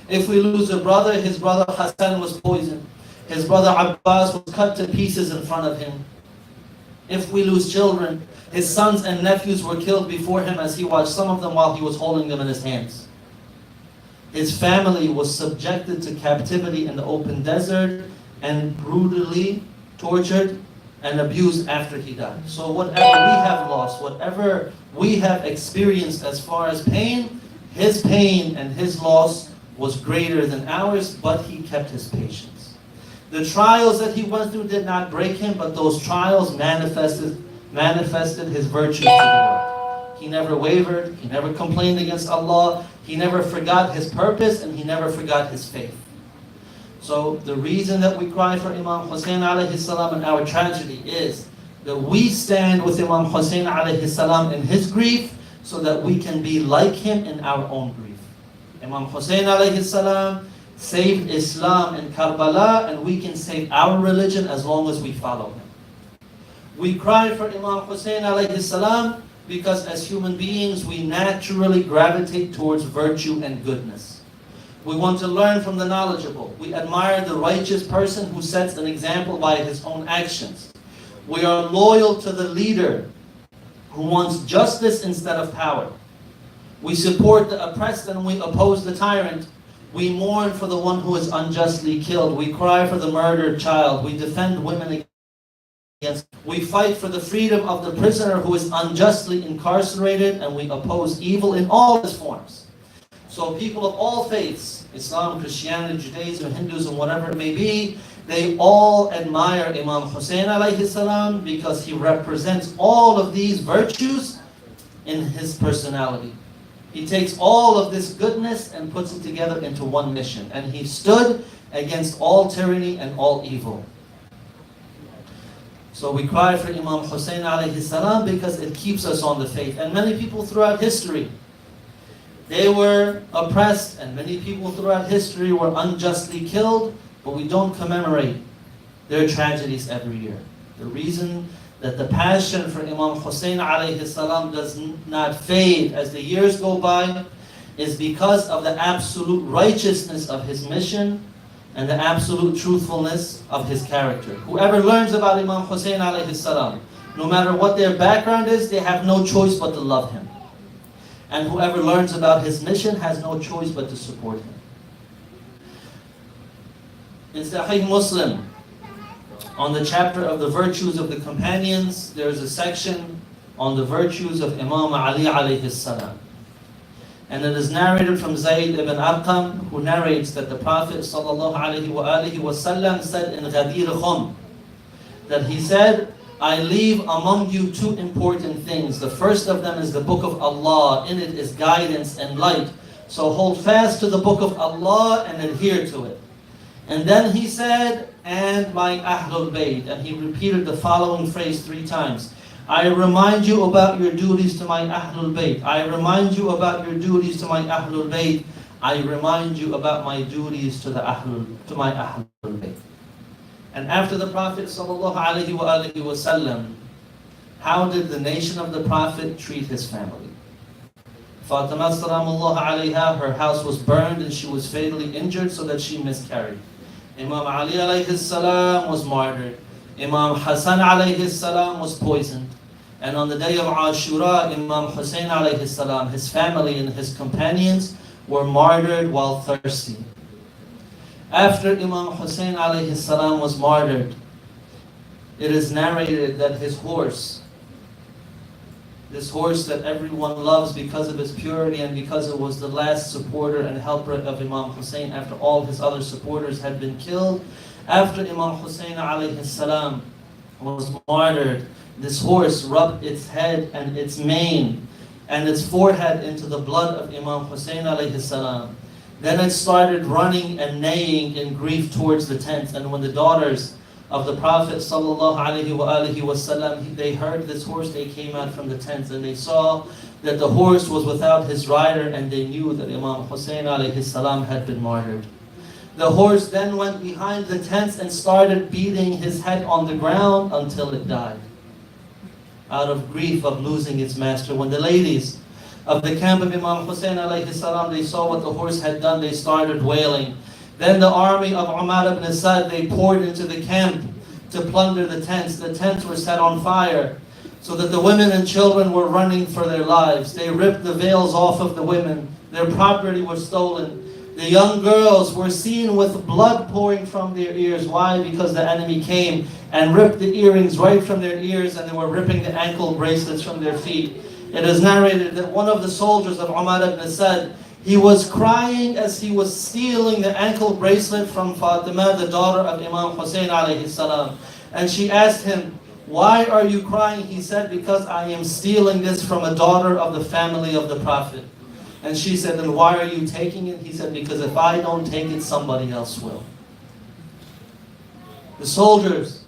If we lose a brother, his brother Hassan was poisoned. His brother Abbas was cut to pieces in front of him. If we lose children, his sons and nephews were killed before him as he watched some of them while he was holding them in his hands. His family was subjected to captivity in the open desert and brutally tortured and abused after he died. So whatever we have lost, whatever we have experienced as far as pain, his pain and his loss was greater than ours, but he kept his patience. The trials that he went through did not break him, but those trials manifested his virtues to the world. He never wavered, he never complained against Allah, he never forgot his purpose, and he never forgot his faith. So the reason that we cry for Imam Hussein alayhi salam in our tragedy is that we stand with Imam Hussein alayhi salam in his grief so that we can be like him in our own grief. Imam Hussein alayhi salam saved Islam in Karbala, and we can save our religion as long as we follow him. We cry for Imam Hussein alayhi salam because as human beings we naturally gravitate towards virtue and goodness. We want to learn from the knowledgeable. We admire the righteous person who sets an example by his own actions. We are loyal to the leader who wants justice instead of power. We support the oppressed and we oppose the tyrant. We mourn for the one who is unjustly killed. We cry for the murdered child. We defend women against. We fight for the freedom of the prisoner who is unjustly incarcerated, and we oppose evil in all its forms. So people of all faiths, Islam, Christianity, Judaism, Hinduism, whatever it may be, they all admire Imam Hussein alayhi salam because he represents all of these virtues in his personality. He takes all of this goodness and puts it together into one mission. And he stood against all tyranny and all evil. So we cry for Imam Hussein alayhi salam because it keeps us on the faith. And many people throughout history, they were oppressed, and many people throughout history were unjustly killed, but we don't commemorate their tragedies every year. The reason that the passion for Imam Hussein alayhi salam does not fade as the years go by is because of the absolute righteousness of his mission and the absolute truthfulness of his character. Whoever learns about Imam Hussein alayhi salam, no matter what their background is, they have no choice but to love him. And whoever learns about his mission has no choice but to support him. In Sahih Muslim, on the chapter of the virtues of the companions, there is a section on the virtues of Imam Ali alayhi salam. And it is narrated from Zayd ibn Arqam, who narrates that the Prophet sallallahu alaihi wasallam said in Ghadir Khum, that he said, I leave among you two important things. The first of them is the book of Allah. In it is guidance and light. So hold fast to the book of Allah and adhere to it. And then he said, and my Ahlul Bayt. And he repeated the following phrase 3 times. I remind you about your duties to my Ahlul Bayt. I remind you about your duties to my Ahlul Bayt. I remind you about my duties to my Ahlul Bayt. And after the Prophet ﷺ, how did the nation of the Prophet treat his family? Fatima salamullah alayha, her house was burned and she was fatally injured so that she miscarried. Imam Ali alayhi salam was martyred. Imam Hassan alayhi salam was poisoned. And on the day of Ashura, Imam Hussein alayhi salam, his family and his companions were martyred while thirsty. After Imam Hussein alayhi salam was martyred, it is narrated that his horse, this horse that everyone loves because of its purity and because it was the last supporter and helper of Imam Hussein after all his other supporters had been killed, after Imam Hussein alayhi salam was martyred, this horse rubbed its head and its mane and its forehead into the blood of Imam Hussein alayhi salam. Then it started running and neighing in grief towards the tent. And when the daughters of the Prophet ﷺ, they heard this horse, they came out from the tents and they saw that the horse was without his rider, and they knew that Imam Hussein alayhi salam had been martyred. The horse then went behind the tents and started beating his head on the ground until it died, out of grief of losing its master. When the ladies of the camp of Imam Hussein alayhi salam, they saw what the horse had done, they started wailing. Then the army of Umar ibn Asad, they poured into the camp to plunder the tents. The tents were set on fire so that the women and children were running for their lives. They ripped the veils off of the women. Their property was stolen. The young girls were seen with blood pouring from their ears. Why? Because the enemy came and ripped the earrings right from their ears, and they were ripping the ankle bracelets from their feet. It is narrated that one of the soldiers of Umar ibn Asad, he was crying as he was stealing the ankle bracelet from Fatima, the daughter of Imam Hussein alayhi salam. And she asked him, why are you crying? He said, because I am stealing this from a daughter of the family of the Prophet. And she said, then why are you taking it? He said, because if I don't take it, somebody else will. The soldiers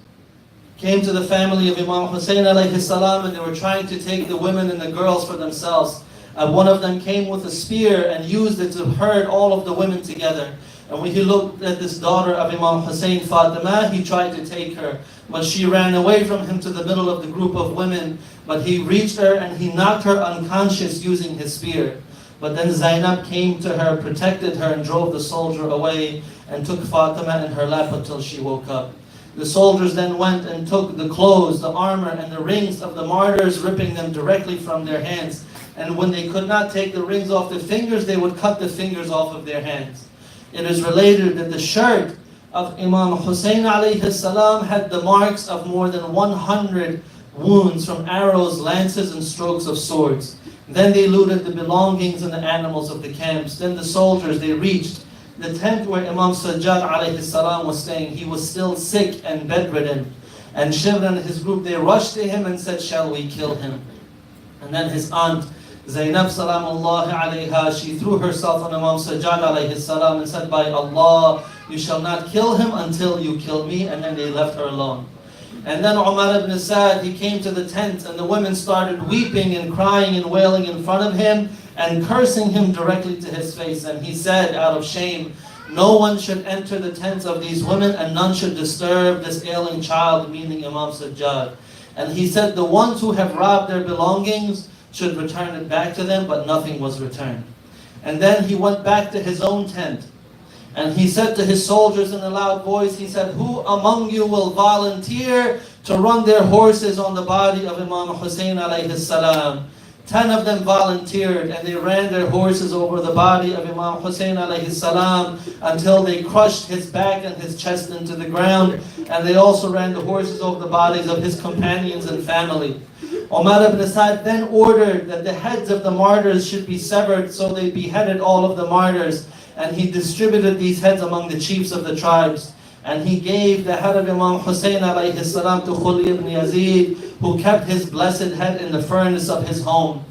came to the family of Imam Hussein alayhi salam, and they were trying to take the women and the girls for themselves. One of them came with a spear and used it to herd all of the women together. And when he looked at this daughter of Imam Hussein, Fatima, he tried to take her. But she ran away from him to the middle of the group of women. But he reached her and he knocked her unconscious using his spear. But then Zainab came to her, protected her, and drove the soldier away and took Fatima in her lap until she woke up. The soldiers then went and took the clothes, the armor, and the rings of the martyrs, ripping them directly from their hands. And when they could not take the rings off the fingers, they would cut the fingers off of their hands. It is related that the shirt of Imam Hussein alayhi salam had the marks of more than 100 wounds from arrows, lances, and strokes of swords. Then they looted the belongings and the animals of the camps. Then the soldiers, they reached the tent where Imam Sajjad alayhi salam was staying. He was still sick and bedridden. And Shibr and his group, they rushed to him and said, shall we kill him? And then his aunt, Zainab salamullahi alayha, she threw herself on Imam Sajjad alayhi salam and said, by Allah, you shall not kill him until you kill me. And then they left her alone. And then Umar ibn Asad, he came to the tent, and the women started weeping and crying and wailing in front of him and cursing him directly to his face. And he said out of shame, no one should enter the tents of these women, and none should disturb this ailing child, meaning Imam Sajjad. And he said, the ones who have robbed their belongings should return it back to them, but nothing was returned. And then he went back to his own tent. And he said to his soldiers in a loud voice, he said, who among you will volunteer to run their horses on the body of Imam Hussein alayhi salam? 10 of them volunteered, and they ran their horses over the body of Imam Hussein alayhi salam until they crushed his back and his chest into the ground. And they also ran the horses over the bodies of his companions and family. Umar ibn Asad then ordered that the heads of the martyrs should be severed, so they beheaded all of the martyrs. And he distributed these heads among the chiefs of the tribes. And he gave the head of Imam Hussein alayhi salam to Khuli ibn Yazid, who kept his blessed head in the furnace of his home.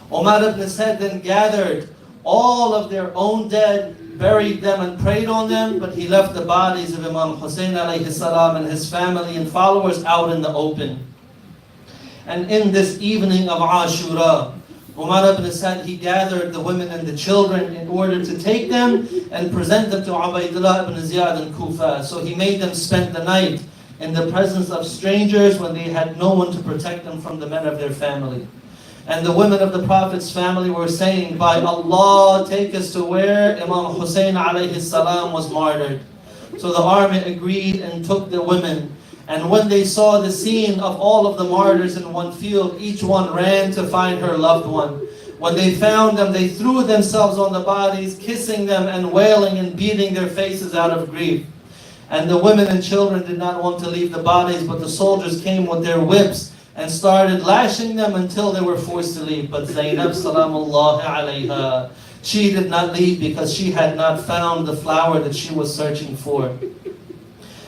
Umar ibn Asad then gathered all of their own dead buried them and prayed on them, but he left the bodies of Imam Hussein alayhi salam and his family and followers out in the open. And in this evening of Ashura, Umar ibn Sa'd, he gathered the women and the children in order to take them and present them to Ubaydullah ibn Ziyad in Kufa. So he made them spend the night in the presence of strangers when they had no one to protect them from the men of their family. And the women of the Prophet's family were saying, by Allah, take us to where Imam Hussein alayhi salam was martyred. So the army agreed and took the women. And when they saw the scene of all of the martyrs in one field, each one ran to find her loved one. When they found them, they threw themselves on the bodies, kissing them and wailing and beating their faces out of grief. And the women and children did not want to leave the bodies, but the soldiers came with their whips and started lashing them until they were forced to leave. But Zainab salamullahi alayha, she did not leave because she had not found the flower that she was searching for.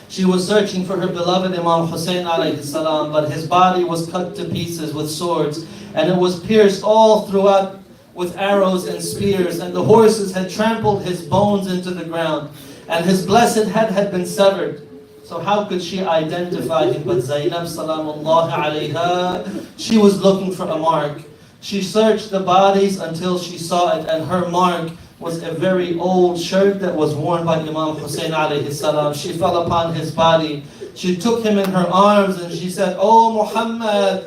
She was searching for her beloved Imam Hussein alayhi salam, but his body was cut to pieces with swords, and it was pierced all throughout with arrows and spears, and the horses had trampled his bones into the ground, and his blessed head had been severed. So how could she identify him? But Zainab salamullahi alayha, she was looking for a mark. She searched the bodies until she saw it, and her mark was a very old shirt that was worn by Imam Hussein alayhi salam. She fell upon his body. She took him in her arms and she said, "Oh Muhammad,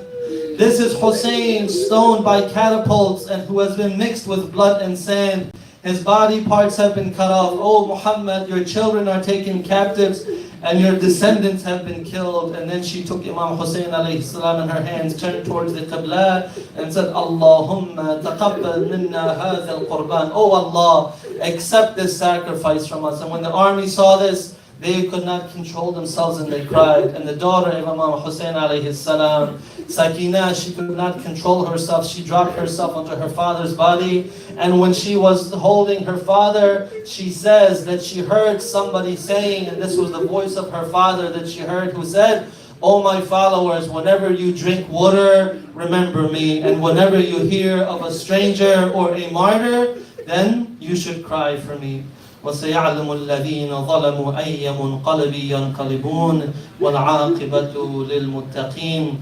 this is Hussein, stoned by catapults and who has been mixed with blood and sand. His body parts have been cut off. Oh Muhammad, your children are taken captives and your descendants have been killed." And then she took Imam Hussein alayhi salam in her hands, turned towards the Qibla and said, "Allahumma taqabbal minna hadha al-qurban." Oh Allah, accept this sacrifice from us. And when the army saw this, they could not control themselves and they cried. And the daughter of Imam Hussein alayhi salam, Sakina, she could not control herself. She dropped herself onto her father's body. And when she was holding her father, she says that she heard somebody saying, and this was the voice of her father that she heard, who said, "Oh my followers, whenever you drink water, remember me. And whenever you hear of a stranger or a martyr, then you should cry for me." وَسَيَعْلَمُ الَّذِينَ ظَلَمُوا أَيَّ مُنْقَلَبٍ يَنْقَلِبُونَ وَالْعَاقِبَةُ لِلْمُتَّقِينَ.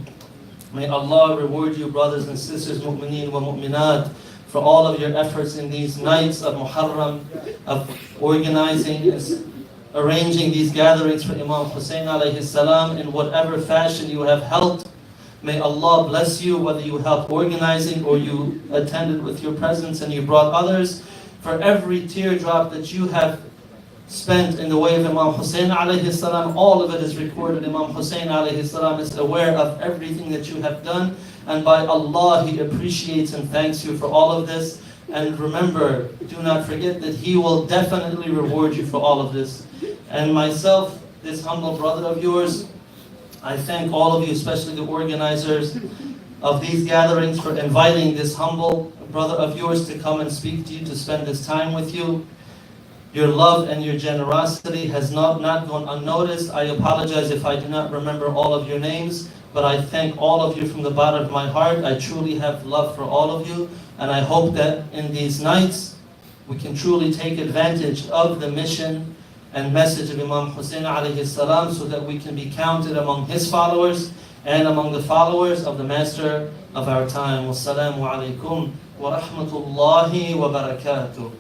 May Allah reward you, brothers and sisters, mu'mineen wa mu'minat, for all of your efforts in these nights of Muharram, of organizing and arranging these gatherings for Imam Hussein alayhi salam in whatever fashion you have helped. May Allah bless you, whether you helped organizing or you attended with your presence and you brought others. For every teardrop that you have spent in the way of Imam Hussein alayhi salam, all of it is recorded. Imam Hussein alayhi salam is aware of everything that you have done, and by Allah He appreciates and thanks you for all of this. And remember, do not forget that He will definitely reward you for all of this. And myself, this humble brother of yours, I thank all of you, especially the organizers of these gatherings, for inviting this humble brother of yours to come and speak to you, to spend this time with you. Your love and your generosity has not gone unnoticed. I apologize if I do not remember all of your names, but I thank all of you from the bottom of my heart. I truly have love for all of you, and I hope that in these nights we can truly take advantage of the mission and message of Imam Hussein alayhi salam, so that we can be counted among his followers and among the followers of the master of our time. Wassalamu alaikum wa rahmatullahi wa barakatuh.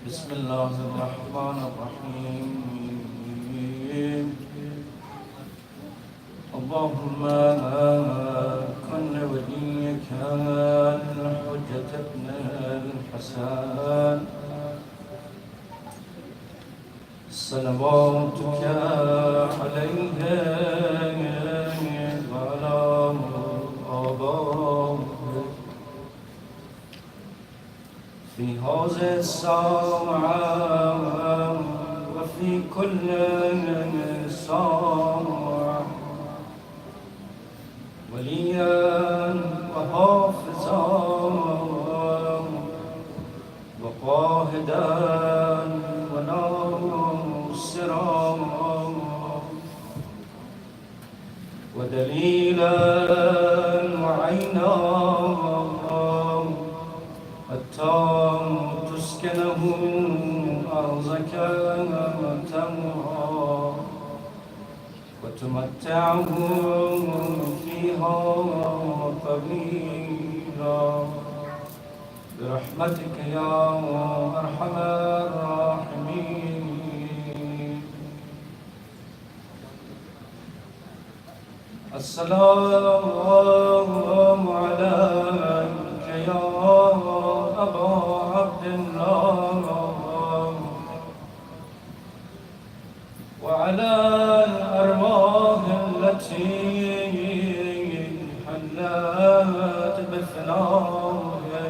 بسم الله الرحمن الرحيم اللهم كن وليك الحجة ابن الحسن صلواتك عليه وعلى آبائه في هذه الساعة وفي كل ساعة وليا وحافظا وقاهدا وناصرا ودليلا وعينا حتى تسكنه أرضك تمرا وتمتعه فيها طويلا برحمتك يا أرحم الراحمين. السلام عليك يا أبا عبد الله وعلى الأرواح التي حلت بثنايا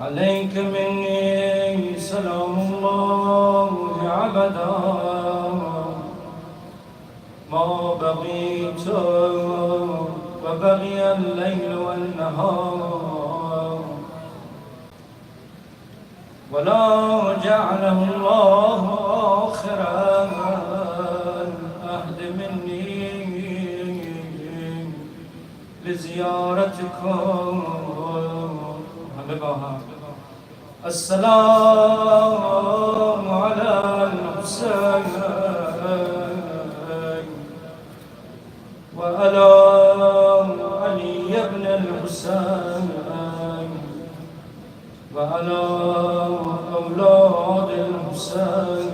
عليك مني سلام الله عبدا ما بقيت وبقي الليل والنهار ولا جعله الله آخر العهد مني لزيارتكم. السلام على الحسين وعلى علي بن الحسين وعلى أولاد الحسين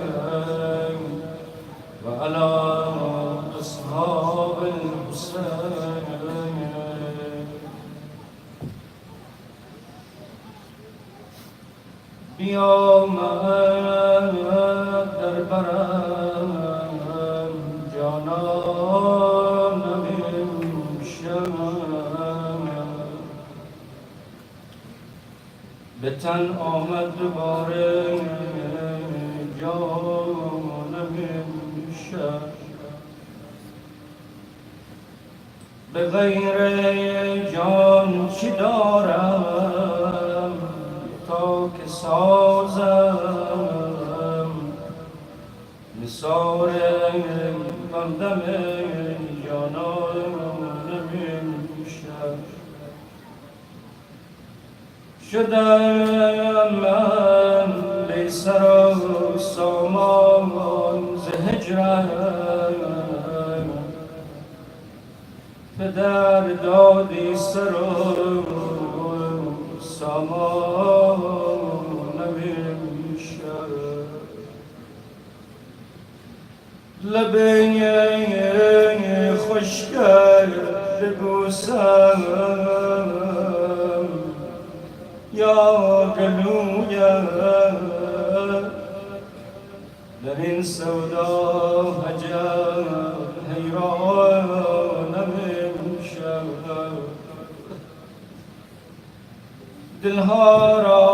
وعلى أصحاب الحسين. بیام در برم جانان امشب به تن آمد دوباره جانم امشب به غیر جان چی دارم تا که سازم نثار همدم جانان امشب شدم من بی سر و سامان ز هجرم به در دادی سر و سامان امشب لبه خوش کرد ببوسم یا گلویم در این سودا عجب حیرانم امشب دلها را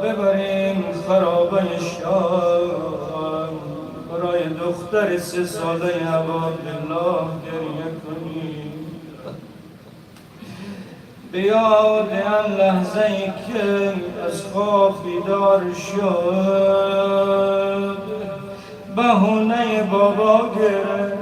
ببریم خرابه شام برای دختر 3 ساله عبدالله گریه کنیم به یاد آن لحظه ای که از خواب بیدار شد بهونه بابا گرفت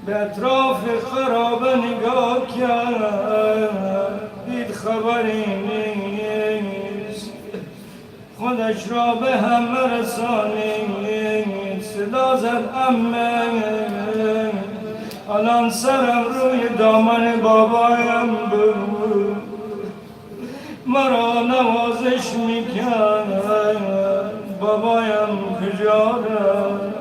به اطراف خرابه نگاه کرد دید خبری نیست خودش را به همه رسانید صدا زد عمه الان سرم روی دامن بابایم بود مرا نوازش میکرد بابایم کجا رفت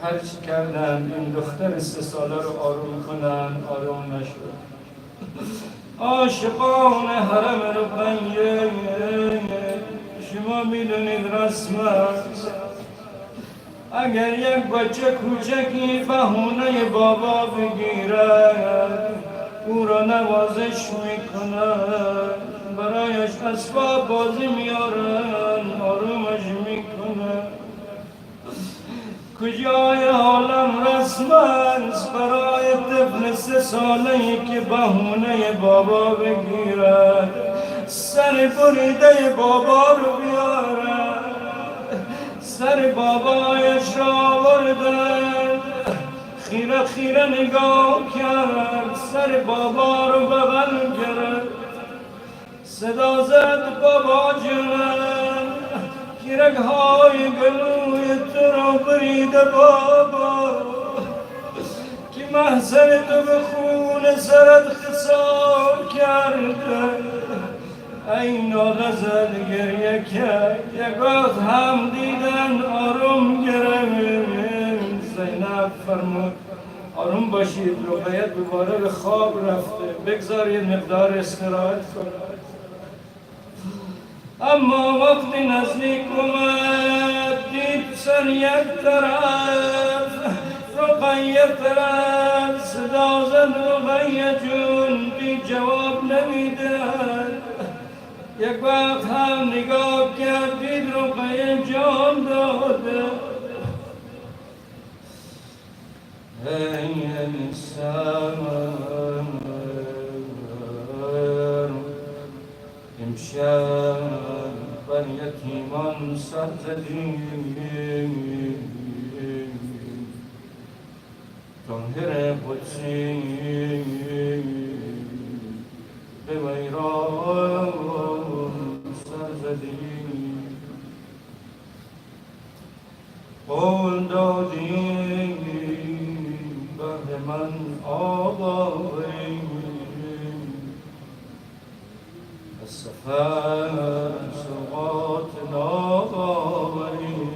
هرچی کردن این دختر 3 ساله رو آروم کنن آروم نشد عاشقان حرم رقیه شما میدونید رسم است اگر یک بچه کوچکی بهونه بابا بگیرد او را نوازش میکند برایش اسباب بازی میارن آرومش میکنن کجای عالم رسم است برای طفل 3 ساله‌ای که بهونه بابا بگیرد سر بریده بابا رو بیارد سر بابایش را آوردند خیره خیره نگاه کرد سر بابا رو بغل گرفت صدا زد بابا جان گیرک های گلوی تو رو بریده بابا که محضر تو به خون سرت خسار کرده این غزل گریه کرد یک وقت هم دیدن آروم گرفت زینب فرمود آروم باشید رقیه دوباره به خواب رفته بگذار یه مقدار استراحت کنه اما وقتی نزدیک اومد دید سر یک طرف رقیه طرف صدا زد رقیه جون بی جواب نمیدن یک وقت هم نگاه کرد دید رقیه جان داده ای انسان امشب بر یتیمان سر زدیم طاهر قدسی به ویران سر زدیم قول دادیم بهر من آباریم سفر سوقات ناوریم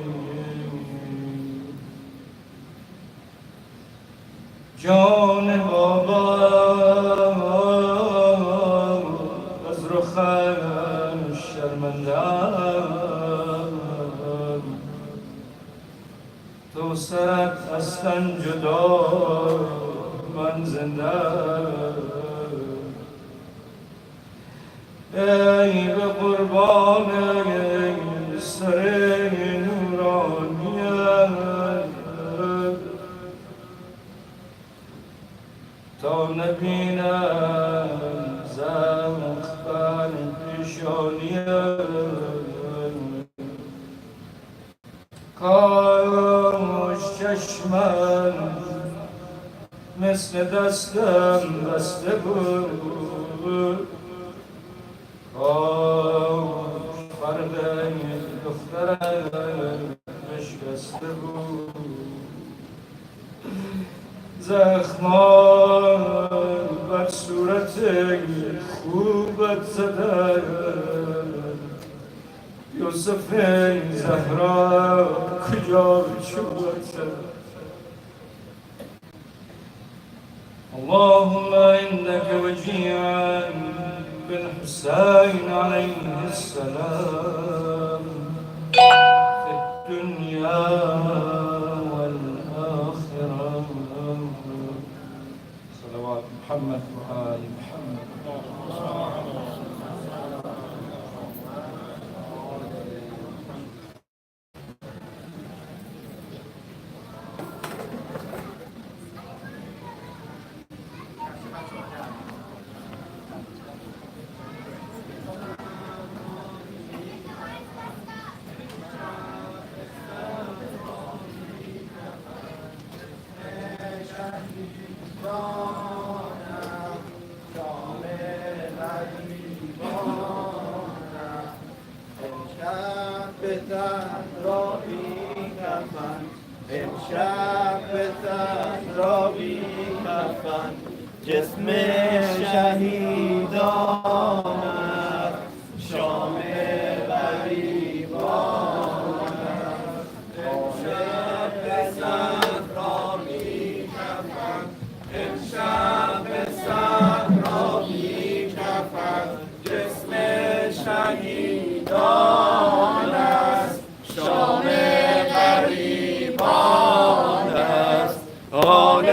جان بابا از رخش شرمندم تو سرت از تن جدا من زنده ای به قربان سر نورانیت تا نبینم زخم بر پیشانیت کاش چشمم مثل دستم بسته بود فرد دخترم بشکسته بود زخمان بر صورت خوبت زدن یوسف زهرا کجا چوبت زدن اللهم إنك وجيعا بالحسين عليه السلام في الدنيا والآخرة صلوات محمد وآل محمد جسم شهیدان است شام غریبان است امشب به صحرا می‌کفند امشب به صحرا می‌کفند جسم شهیدان است شام غریبان است آل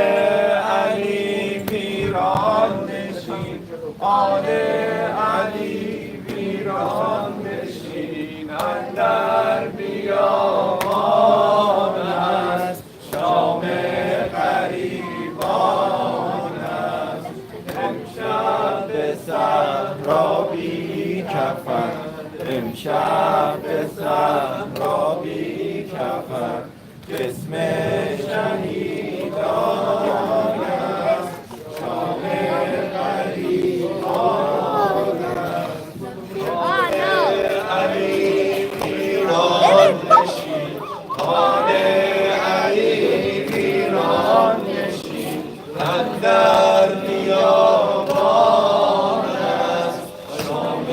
علی ایران نشین اندر بیابان است، شام غریبان است. امشب به صحرا بی کفن، امشب به صحرا بی کفن، جسم شهیدان است، شام غریبان است. علی ایران نشین، آن علی ایران نشین اندر بیابان است، شام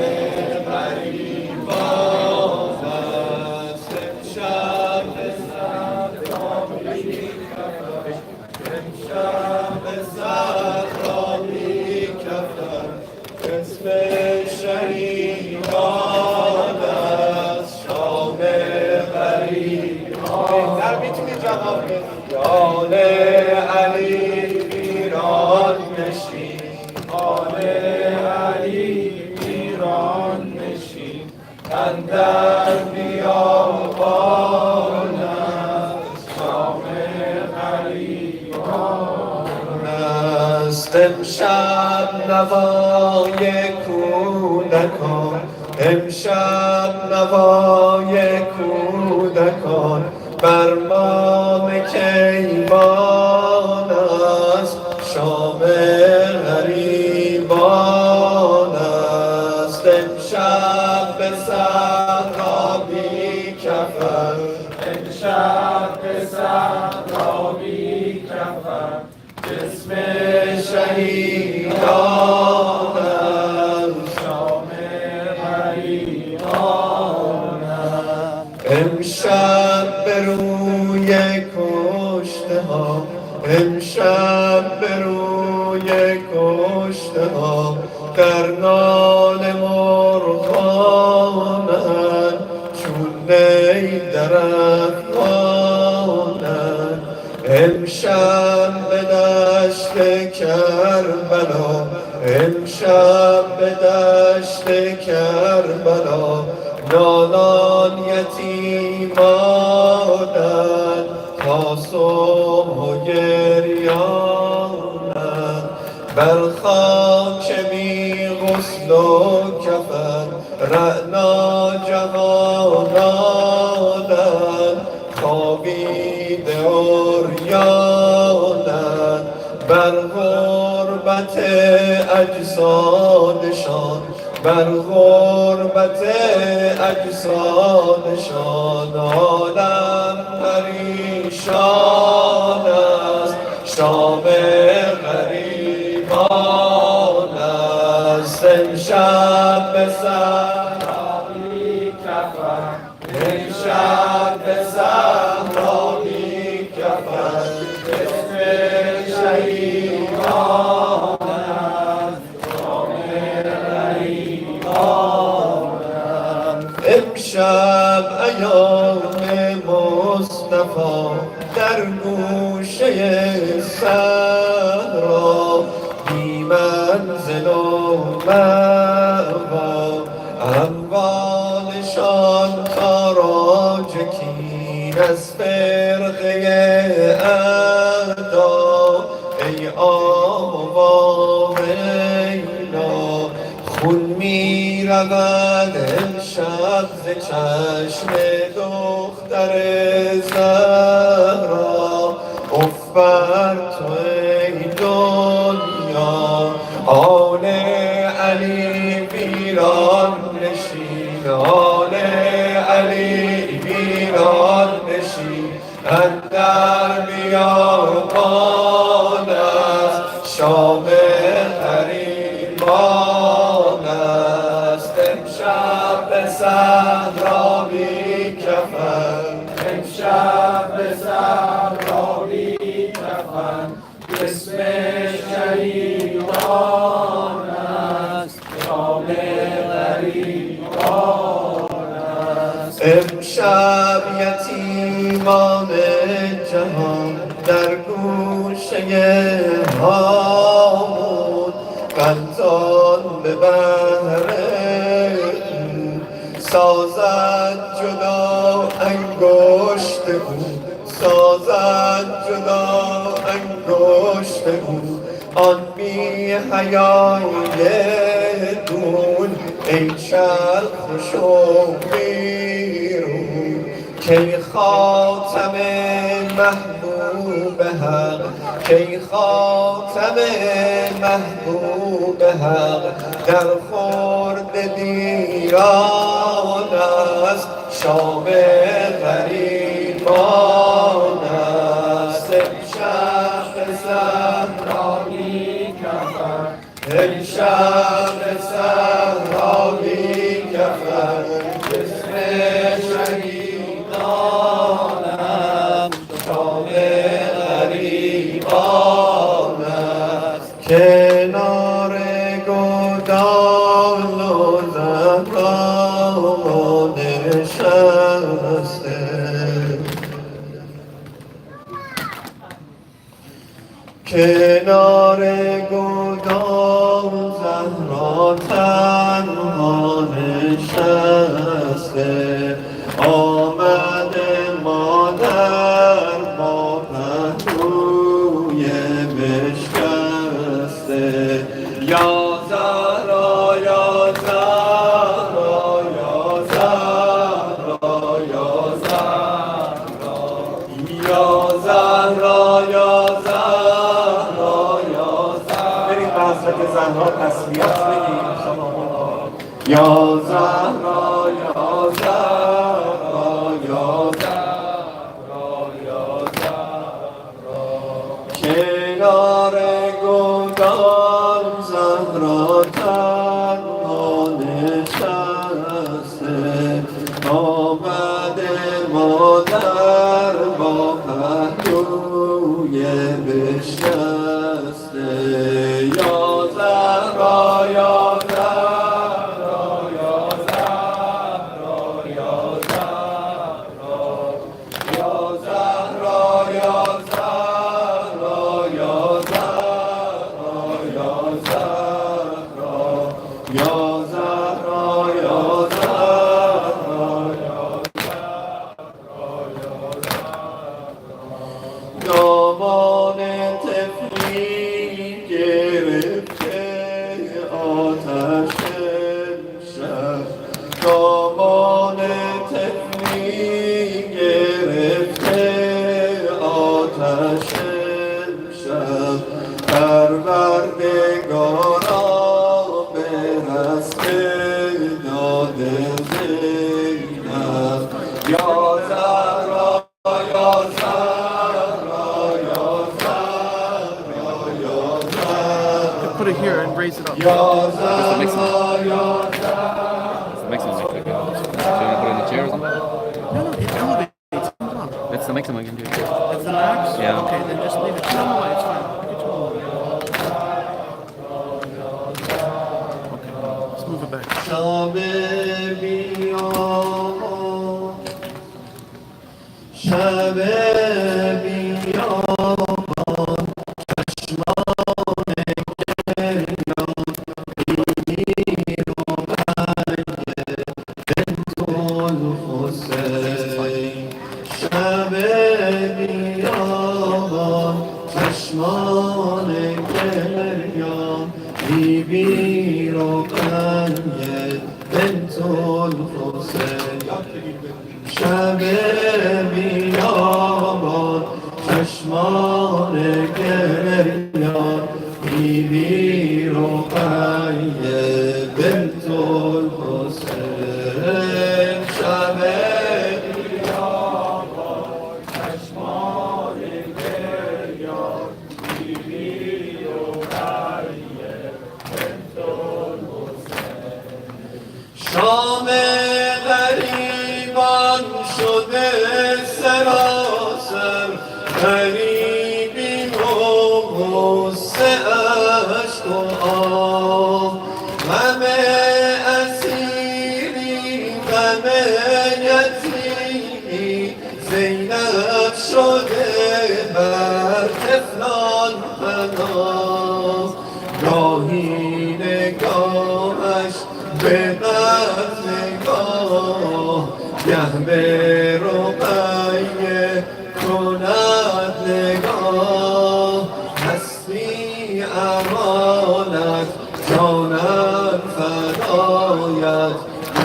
غریبان است. امشب به صحرا بی کفن، امشب به صحرا بی کفن، اسم شهیدان است، شام غریبان. در میتونی جواب بدی. آل علی ایران نشین، آل علی ایران نشین اندر بیابان است، شام غریبان است. امشب نوای کودکان، امشب نوای کودکان بر بام کیوان است، شام غریبان است. امشب به صحرا بی کفن، امشب به صحرا بی کفن، جسم شهیدان است، شام غریبان است. امشب به روی کشته ها، امشب به روی کشته ها در نان مرغانند، چون نی در افغانند. امشب به دشت کربلا، امشب به دشت کربلا نالان یتیمانند، تا صبح و گریانند. بر خاک بی غسل و کفن رعنا جوانانند، خوابیده عریانند. بر غربت اجسادشان، بر غربت اجسادشان عالم پریشان است، شام غریبان است. امشب به صحرا بی کفن، امشب به صحرا بی کفن، اسم شهیدان است، شام غریبان است. امشب ایام مصطفی در گوشه صحرا، بی منزل و مأوا، اموالشان تاراج کین از فرقه اعدا. ای آب و واویلا، خون می رود امشب ز چشم دختر زهرا. اف بر تو ای دنیا، آل علی ویران نشین، آل علی ویران نشین اندر بیابان است، شام غریبان است. امشب به صحرا بی کفن، امشب به صحرا بی کفن، جسم شهیدان است، شام غریبان است. امشب یتیمان جهان در گوشه هامون غلطان به بهر سازد جدا انگشت او، سازد جدا انگشت او، آن بی حیای دون ای چرخ شو بیرون. کی خاتم محبوب حق، کی خاتم محبوب حق، در خورد دیران است شام غریبان است. امشب صحرایی کفر، امشب صحرایی کفر، جسم شهیدانم شام غریبان است. کنار گودال و زهرا نشسته، کنار گودال زهرا تنها نشسته. آمده مادر با پهلوی بشکسته. یا زهرا یا زهرا یا زهرا یا زهرا یا زهرا یا زهرا یا زهرا. بریم به حضرت زهرا تسلیت بگیم. یا زهرا یا زهرا یا زهرا یا زهرا. کنار گودال زهرا تنها نشسته. آمده مادر با پهلوی بشکسته. یا زهرا یا زهرا یا زهرا یا زهرا یا زهرا یا زهرا یا زهرا یا زهرا یا زهرا یا زهرا. دامان طفلی گرفته آتش شب، دامان طفلی گرفته آتش شب. پروردگارا به رسم داد زینب. یا زهرا یا زهرا یا زهرا یا زهرا. Put it here and raise it up. یا زهرا یا زهرا. It's the mixing mic again. So you want to put it in the chair or something? No, no, it elevates. Come on. That's the mixing mic again. That's the max? Yeah. Okay, then just leave it. No, no, it's fine. Look at you. Okay, let's move it back. شب بیامان، شب بیامان، چشمان گریان بینی رو برگ بنت الحسین. شب بیامان، چشمان گریان بیبی رو برگ بنت الحسین. شب بیابان، چشمان گریان بیبی رو برگ بنت الحسین. شب بیابان، چشمان گریان بیبی رو برگ بنت الحسین. شام غریبان شده سراسر، غریبی و غصه اشک و آه. غم اسیری غم یتیمی، زینب شده بر طفلان پناه. گاهی نگاهش به نزدگان گه به رقیه کند نگاه هستی امانت جانم فدایت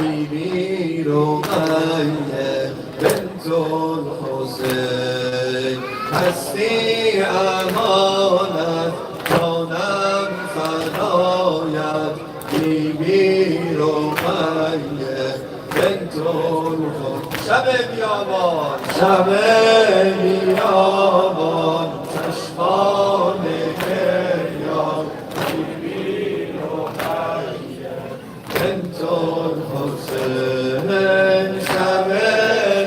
بیبی رقیه بنت الحسین هستی امانت جانم فدایت بیبی رقیه بنت الحسین شب بیابان شب بیابان چشمان گریان بیبی رقیه بنت الحسین شب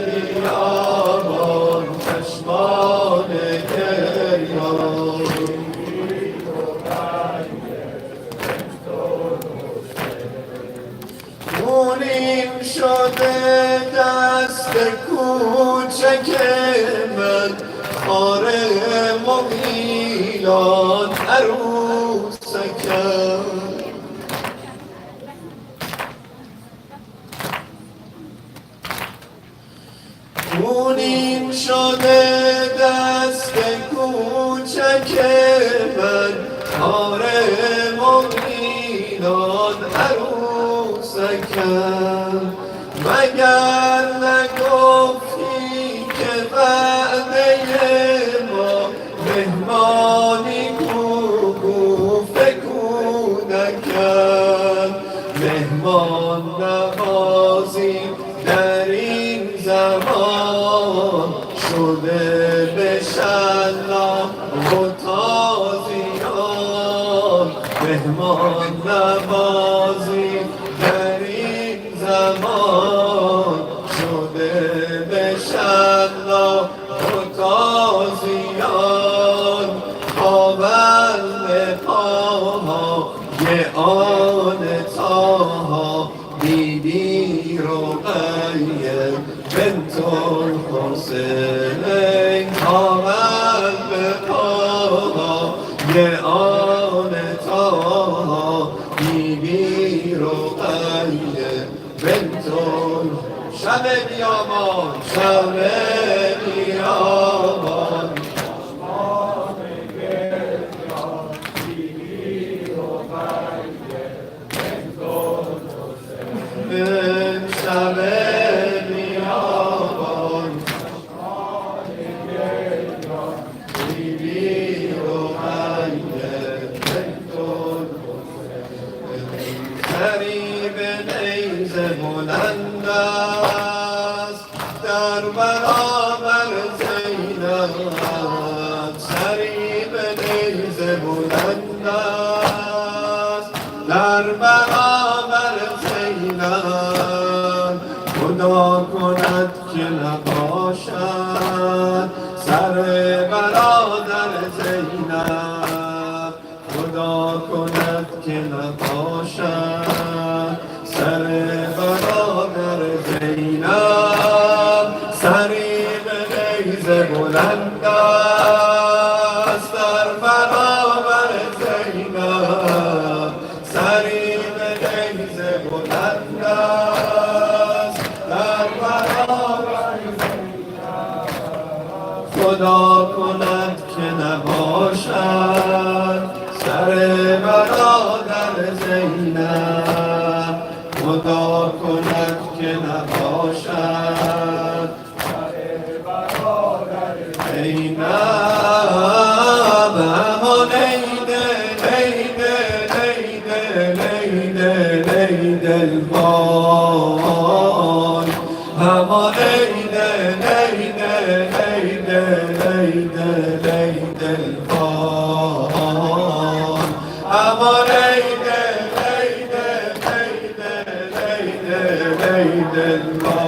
بیابان چشمان گریان خونین شده دست کوچک من خار مغیلان عروسکم خونین شده دست کوچک من خار مغیلان عروسکم مگر نگفتی که وعده ما مهمانی کو فکونکم مهمان نوازی در این زمان شده به شلا و تازیان مهمان نوازی در این زمان شده به شلا و تازیان پابند پاها یه آن تاها بیبی رقیه بنت الحسین پابند پاها یه آن تاها بیبی رقیه بنت شب بیابان شب بیابان شب بیابان بیبی رقیه بنت قریب نیز بلند است در برابر زینب قریب نیز بلند است در برابر زینب خدا کند که نباشد سر برادر زینب خدا کند که نباشد سر برادر زینب سری به نیز بلند است در برابر زینب سری به نیز بلند است در برابر خدا کند که نباشد سر برادر زینب خدا کند که نباشد سر برادر زینب همان لیده لیده لیده لیده لیده البان همان لیده لیده لیده لیده لیده البان همان لیده لیده لیده لیده لیده البان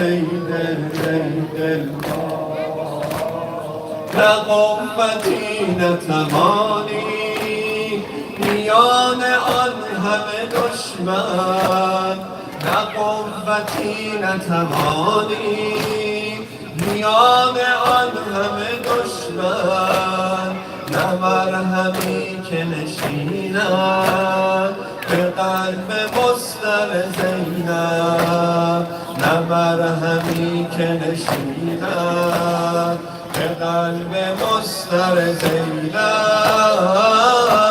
لیده لیده البان نه قوتی نه توانی میان آن همه دشمن نه قوتی نه توانی میان آن همه دشمن نه مرهمی که نشینم به قلب مستر زینب، نه مرهمی که نشینم به قلب مستر زینب.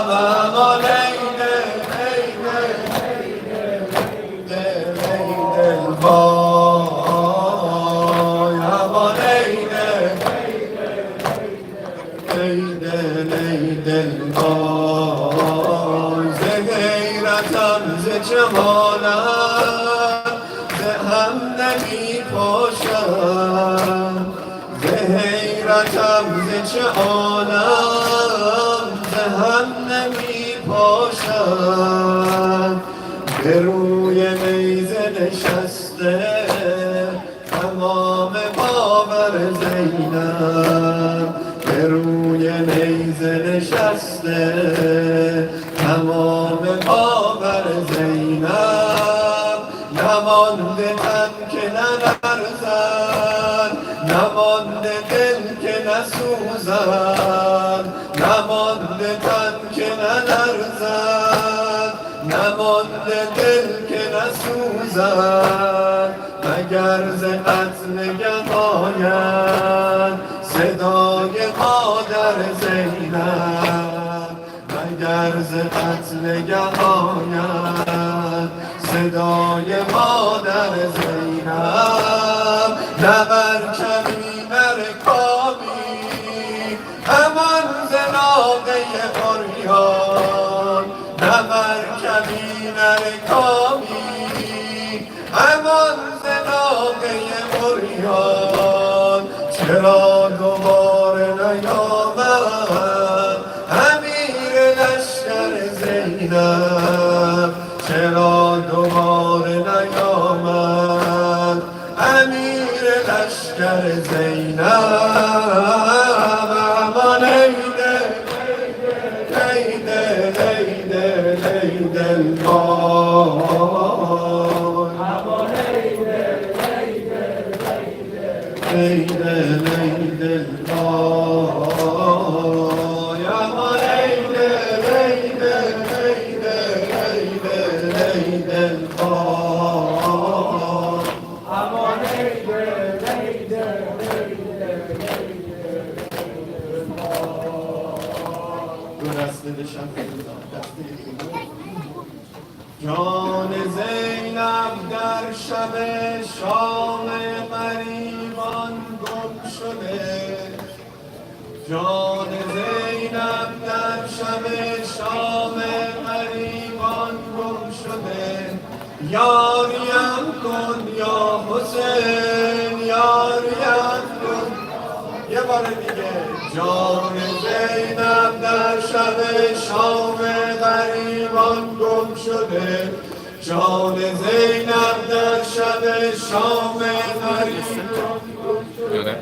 اما لیده لیده لیده لیده وای، اما لیده لیده لیده وای، ز غیرتم ز جمالم ز هم نمی پاشم، ز حیرتم ز چه عالم ز هم نمی پاشم. به روی نیزه نشسته تمام باور زینب، به روی نیزه نشسته تمام باور زینب. نمانده تن که نلرزد، نمانده دل که نسوزد، نمانده تن که نلرزد، نمانده دل که نسوزد. مگر ز قتل آید صدای مادر زینب، مگر ز قتل آید صدای مادر زینب. نه بر کمی نه رکابی همان ز ناقه عریان، نه بر کمی نه رکابی همان ز ناقه عریان. چرا دوباره نیامد امیر لشکر زینب، چرا دوباره نیامد امیر لشکر زینب. اما لیده لیده لیده لیده الوای، اما لیده لیده لیده لیده الوای، اما لیده لیده لیده لیده لیده الوای، اما لیده لیده لیده لیده دو دست بدشم جان زینب در شب شام غریبان گم شده، جان زینب در شب شام غریبان گم شده. یاریم کن یا حسین، یاریم کن یه بار دیگه. جان زینب در شب شام غریبان گم شده، جان زینب در شب شام غریبان گم شده.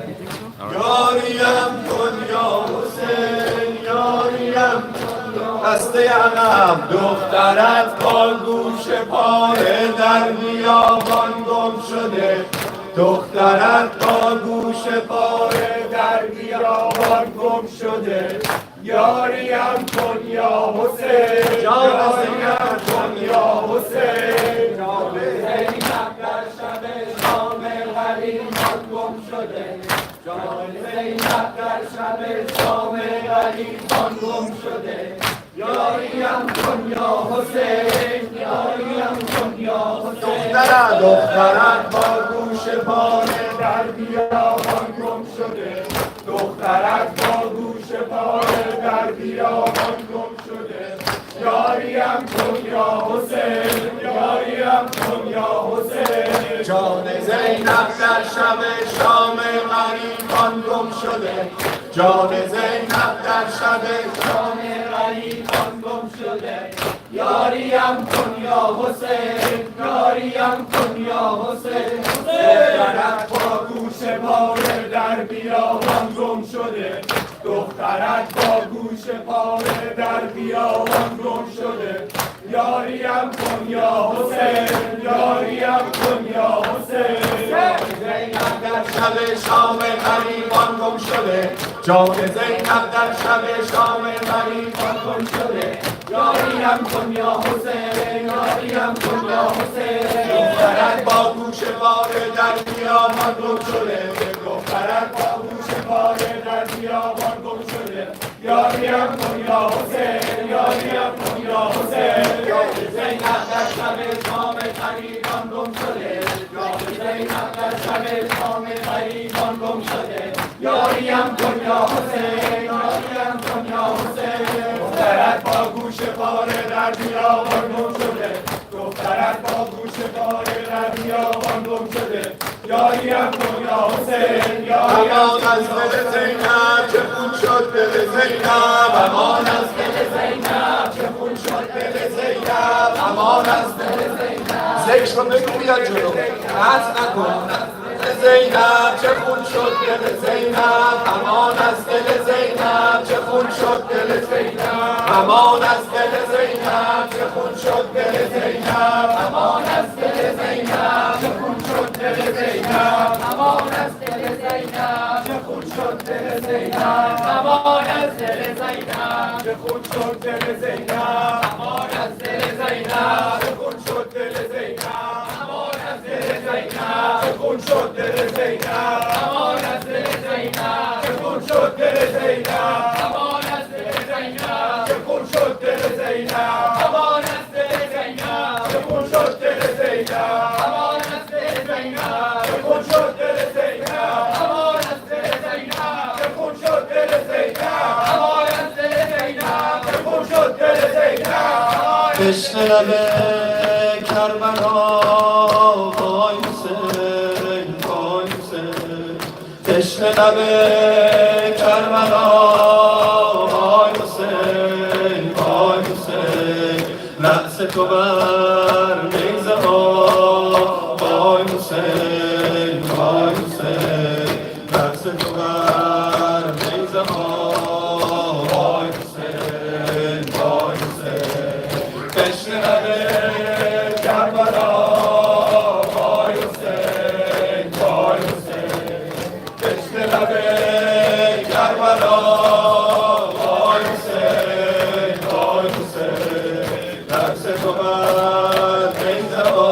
یاریم کن یا حسین، یاریم هسته عقب. دخترت با گوش پاره در بیابان گم شده، دخترت با گوش پاره در بیابان گم شده. یاریم کن یا حسین، یاریم کن یا حسین. جان زینب در شب شام غریبان گم شده، جان زینب در شب شام غریبان گم شده. یاریم کن یا حسین، یاریم کن یا حسین. دخترت با گوش پاره در بیابان گم شده، دخترت با گوش پاره در بیابان گم شده. یاریم کن یا حسین، یاریم کن یا حسین. جان زینب در شب شام غریبان گم شده، جان زینب در شب شام غریبان گم شده. یاریم کن یا حسین، یاریم کن یا حسین. دخترت با گوش پاره در بیابان گم شده، دخترت با گوش پاره در بیابان گم شده. یاریم کن یا حسین یاریم کن یا حسین زینب در شب شام غریبان گم شده جان زینب در شب شام غریبان گم شده یاریم کن یا حسین یاریم کن یا حسین دخترک با گوش پاره در بیابان گم شده دخترک با گوش پاره در بیابان گم شده یاریم کن یا حسین یاریم کن یا حسین زینب در شب شام غریبان گم شده زینب در شب شام غریبان گم شده یاریم کن یا حسین یاریم کن یا حسین دخترک با گوش پاره در بیابان گم شده دخترک با گوش پاره در بیابان گم شده یاریم کن یا حسین یاریم امان از دل زینب چه خون شد دل زینب امان از دل زینب چه خون شد دل زینب امان از دل زینب ذکر رو بگو بیاد جلو قطع نکن زینب چه خون شد دل زینب امان از دل زینب چه خون شد دل زینب امان از دل زینب چه خون شد دل زینب امان از دل زینب چه خون شد دل زینب امان از دل زینب چه خون شد دل زینب امان از دل زینب چه خون شد دل زینب امان از دل زینب چه خون شد دل زینب امان از دل زینب چه خون شد دل زینب امان از دل زینب چه خون شد دل زینب امان از دل زینب چه خون شد دل زینب امان از دل زینب چه خون شد دل زینب امان از دل زینب چه خون شد دل زینب امان از دل زینب چه خون شد دل زینب امان از دل زینب چه خون شد دل زینب عشق لب کربلا وای حسین وای حسین عشق لب کربلا وای حسین وای حسین رأس تو بر نیزه ها وای حسین وای حسین رأس تو بر نیزه ها وای حسین وای حسین عشق لب کربلا وای حسین وای حسین عشق لب کربلا وای حسین وای حسین رأس تو بر نیزه ها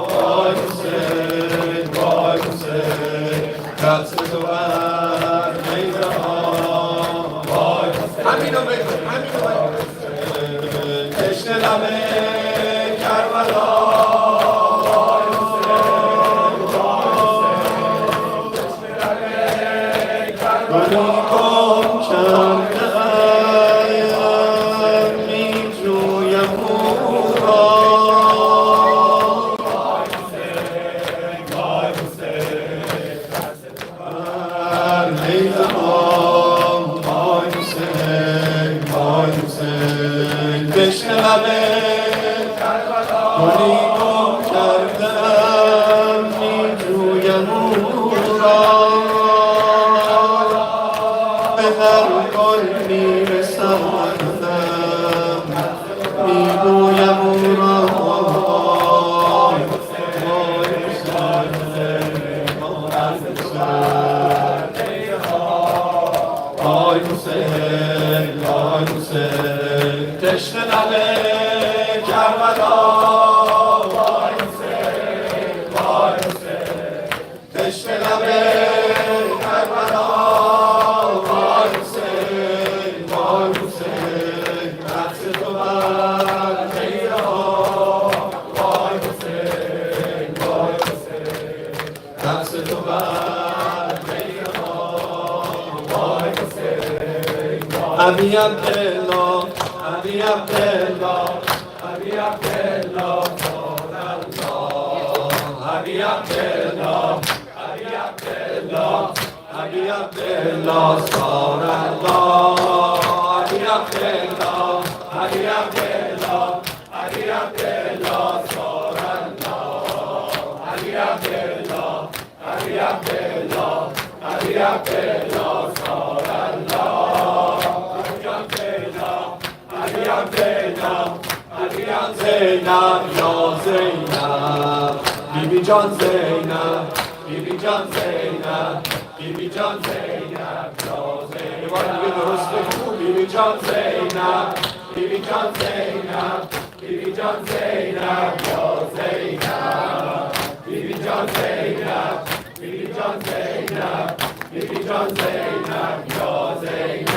وای حسین وای حسین رأس تو بر نیزه ها وای حسین همینو بگو همینو بگو عشق لب کربلا گلی گم کرده ام می جویم او را بر لیلا وای حسین وای حسین عشق لب گلی گم کرده ام می جویم او را به هر گل می رسم می گویم او را وای وای حسین وای حسین عشق لب کربلا وای حسین وای حسین عشق لب کربلا وای حسین وای حسین رأس تو بر نیزه ها وای حسین وای حسین رأس تو بر نیزه ها وای حسین ابی عبدالله ابی عبدالله ابی عبدالله ابی عبدالله ابی عبدالله ابی عبدالله صار الله ابی عبدالله ابی عبدالله ابی عبدالله صار الله ابی عبدالله ابی عبدالله ابی عبدالله صار الله ابی عبدالله ابی عبدالله ابی زینب یا زینب بیبی جان زینب بیبی جان زینب بیبی جان زینب یا زینب یه بار دیگه درست بگو بیبی جان زینب بیبی جان زینب بیبی جان زینب یا زینب بیبی جان زینب بیبی جان زینب بیبی جان زینب یا زینب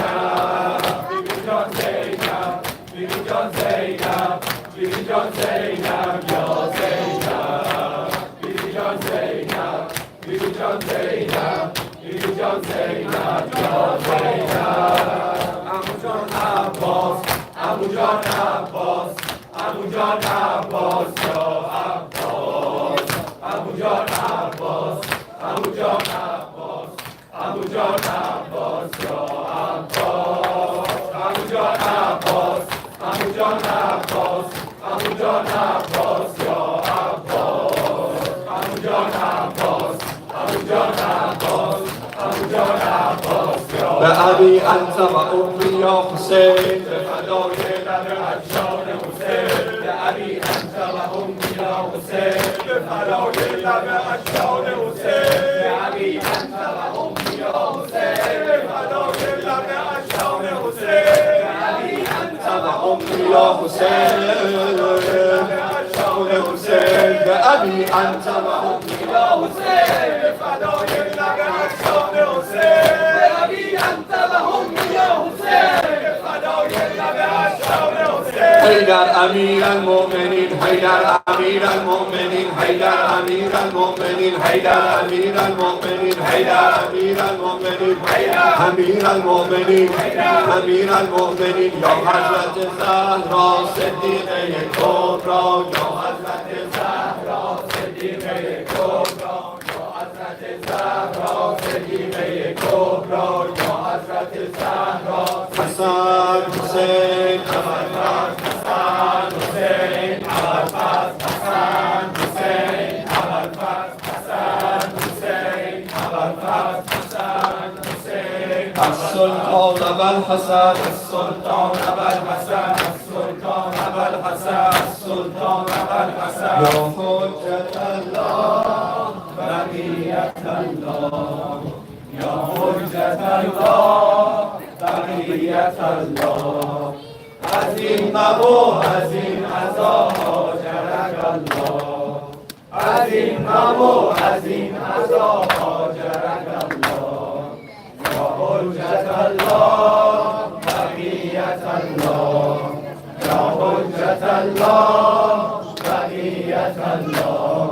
بیبی جان زینب بیبی جان زینب بیبی جان زینب یا زینب بیبی جان زینب بیبی جان زینب بیبی جان زینب یا زینب عمو جان عباس عمو جان عباس عمو جان عباس یا عباس عمو جان عباس عمو جان عباس عمو جان عباس یا عباس عمو جان عباس عمو جان عباس عمو جان عباس یا عباس عمو جان عباس عمو جان عباس عمو جان عباس یا به ابی انت و امی یا حسین به فدای لب اجداد حسین به ابی انت و امی یا حسین به فدای لب اجداد حسین به ابی انت و امی یا حسین به فدای لب اجداد حسین به ابی انت و امی یا حسین به ابی انت و امی یا حسین به فدای لب اجداد حسین به ابی انت و امی یا حسین به فدای لب اجداد حسین حیدر امیر المؤمنین حیدر امیر المؤمنین حیدر امیر المؤمنین حیدر امیر المؤمنین حیدر امیر المؤمنین امیر المؤمنین امیر المؤمنین یا حضرت زهرا صدیقه کبری یا حضرت زهرا صدیقه کبری یا حضرت زهرا صدیقه کبری یا حضرت زهرا حسن حسین ابوالفضل حسن حسین ابوالفضل حسن حسین ابوالفضل حسن حسین ابوالفضل حسن حسین السلطان ابوالحسن السلطان ابوالحسن السلطان ابوالحسن السلطان ابوالحسن یا حجت الله بقیت الله یا حجت الله بقیت الله از این مبو از این عزا هاجرک الله از این مبو از این عزا هاجرک الله یا حجت الله بقیت الله یا حجت الله بقیت الله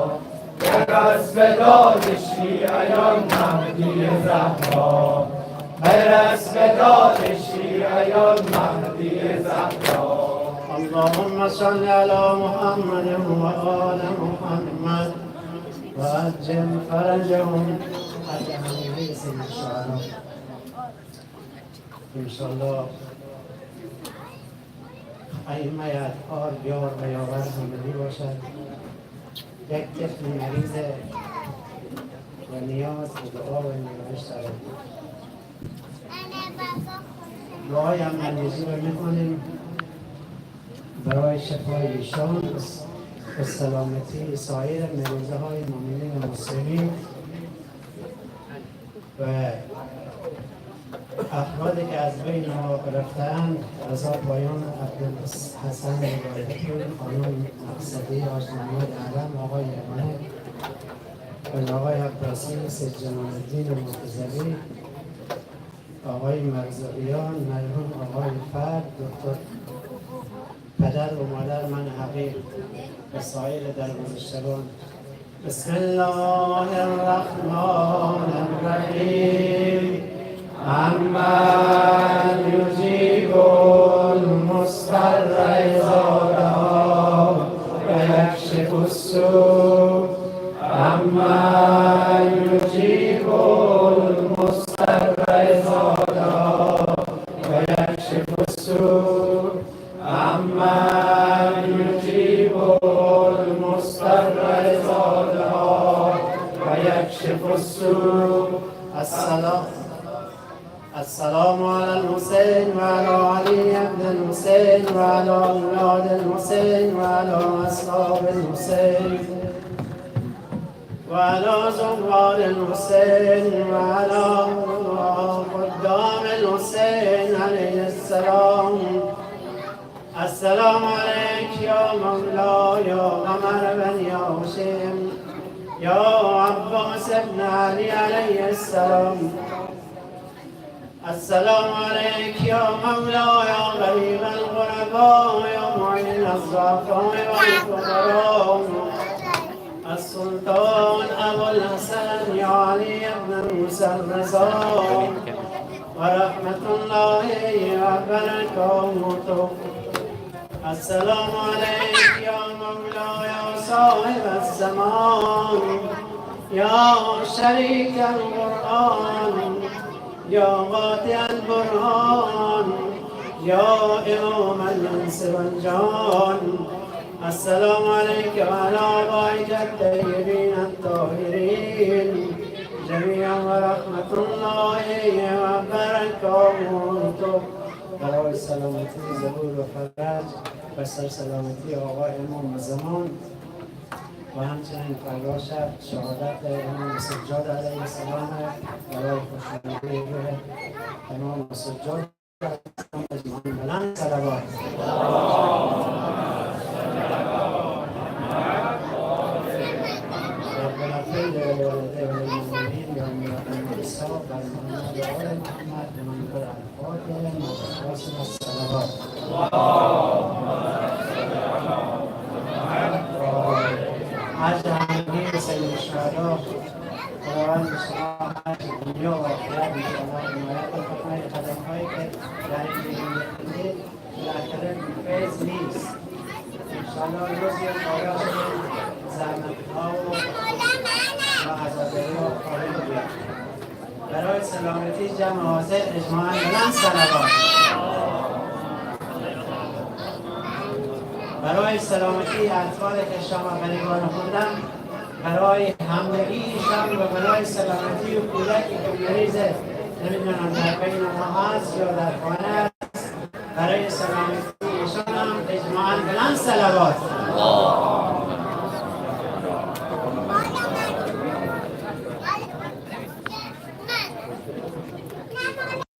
به رسم داد شیعیان مهدی زهرا به رسم داد شیعیان مهدی زهرا اللهم صل على محمد وآل محمد وأجل فرجهم انشاءالله ائمه اطهار یار و یاور زندگی باشد. یک طفل مریض و نیاز به دعا و نیایش دارد. دعای امنیزی رو میکنیم برای شفای ایشان و سلامتی سایر مریضه های مؤمنین مسلمین و افرادی که از بین ما رفته‌اند رضا پایان عبدالحسن عبادتپور، خانم مقصدی آشنایی علم، آقای یمنه و آقای عباسی سید جمال الدین مرتضوی، آقای مرزویان، مرحوم آقای فرد، دکتر پدر و مادر من حقیق و سایر درگذشتگان. بسم الله الرحمن الرحیم. عمن یجیب المضطر اذا دعا و یکشف السوء. عمن یجیب المضطر اذا دعا و یکشف السوء. عمن یجیب المضطر اذا دعا و یکشف السوء. السلام السلام على الحسين وعلى علي بن الحسين وعلى أولاد الحسين وعلى أصحاب الحسين وعلى زوار الحسين وعلى خدام الحسين عليه السلام. السلام عليك يا مولاي يا قمر بن يا هشيم يا عباس بن علي عليه السلام. السلام عليك يا مولاي يا غريب الغرباء يا معين الضعفاء والفقراء. السلطان أبو الحسن يا علي بن موسى الرضا ورحمة الله وبركاته. السلام عليك يا مولاي يا صاحب الزمان يا شريك القرآن يا قاطع البرهان يا إمام الإنس والجان. السلام عليك وعلى آبائك الطيبين الطاهرين جميعا ورحمة الله وبركاته. برای سلامتی ظهور و فرج و سلامتی آقای امام زمان و همچنین فردا شب شهادت امام سجاد علیه السلام برای خوشنودی روح امام سجاد اجمعین بلند صلوات. ربنا اغفر لوالدي وللمؤمنين يوم يقوم الحساب والمؤمنات وآل محمد ومن قرأ الفاتحة مع الصلوات. عجل عن سيد الشهداء خداوند شما دنیا و آخرت انشاءالله حمایت و فتنه قدم‌هایی که در این زندگی بالاخره فیض نیست. انشاءالله روزی پایان زحمت‌ها و عذابی‌ها خواهد بیاد. برای سلامتی جمع حاضر اجماعاً بلند صلوات. برای سلامتی اطفال که شما غریبان خوندن، برای همدلیشان و برای سلامتی و کودکی که مریضه نمیدونم در بین ما هست یا در خانه است، برای سلامتی ایشان هم اجماعاً بلند صلوات.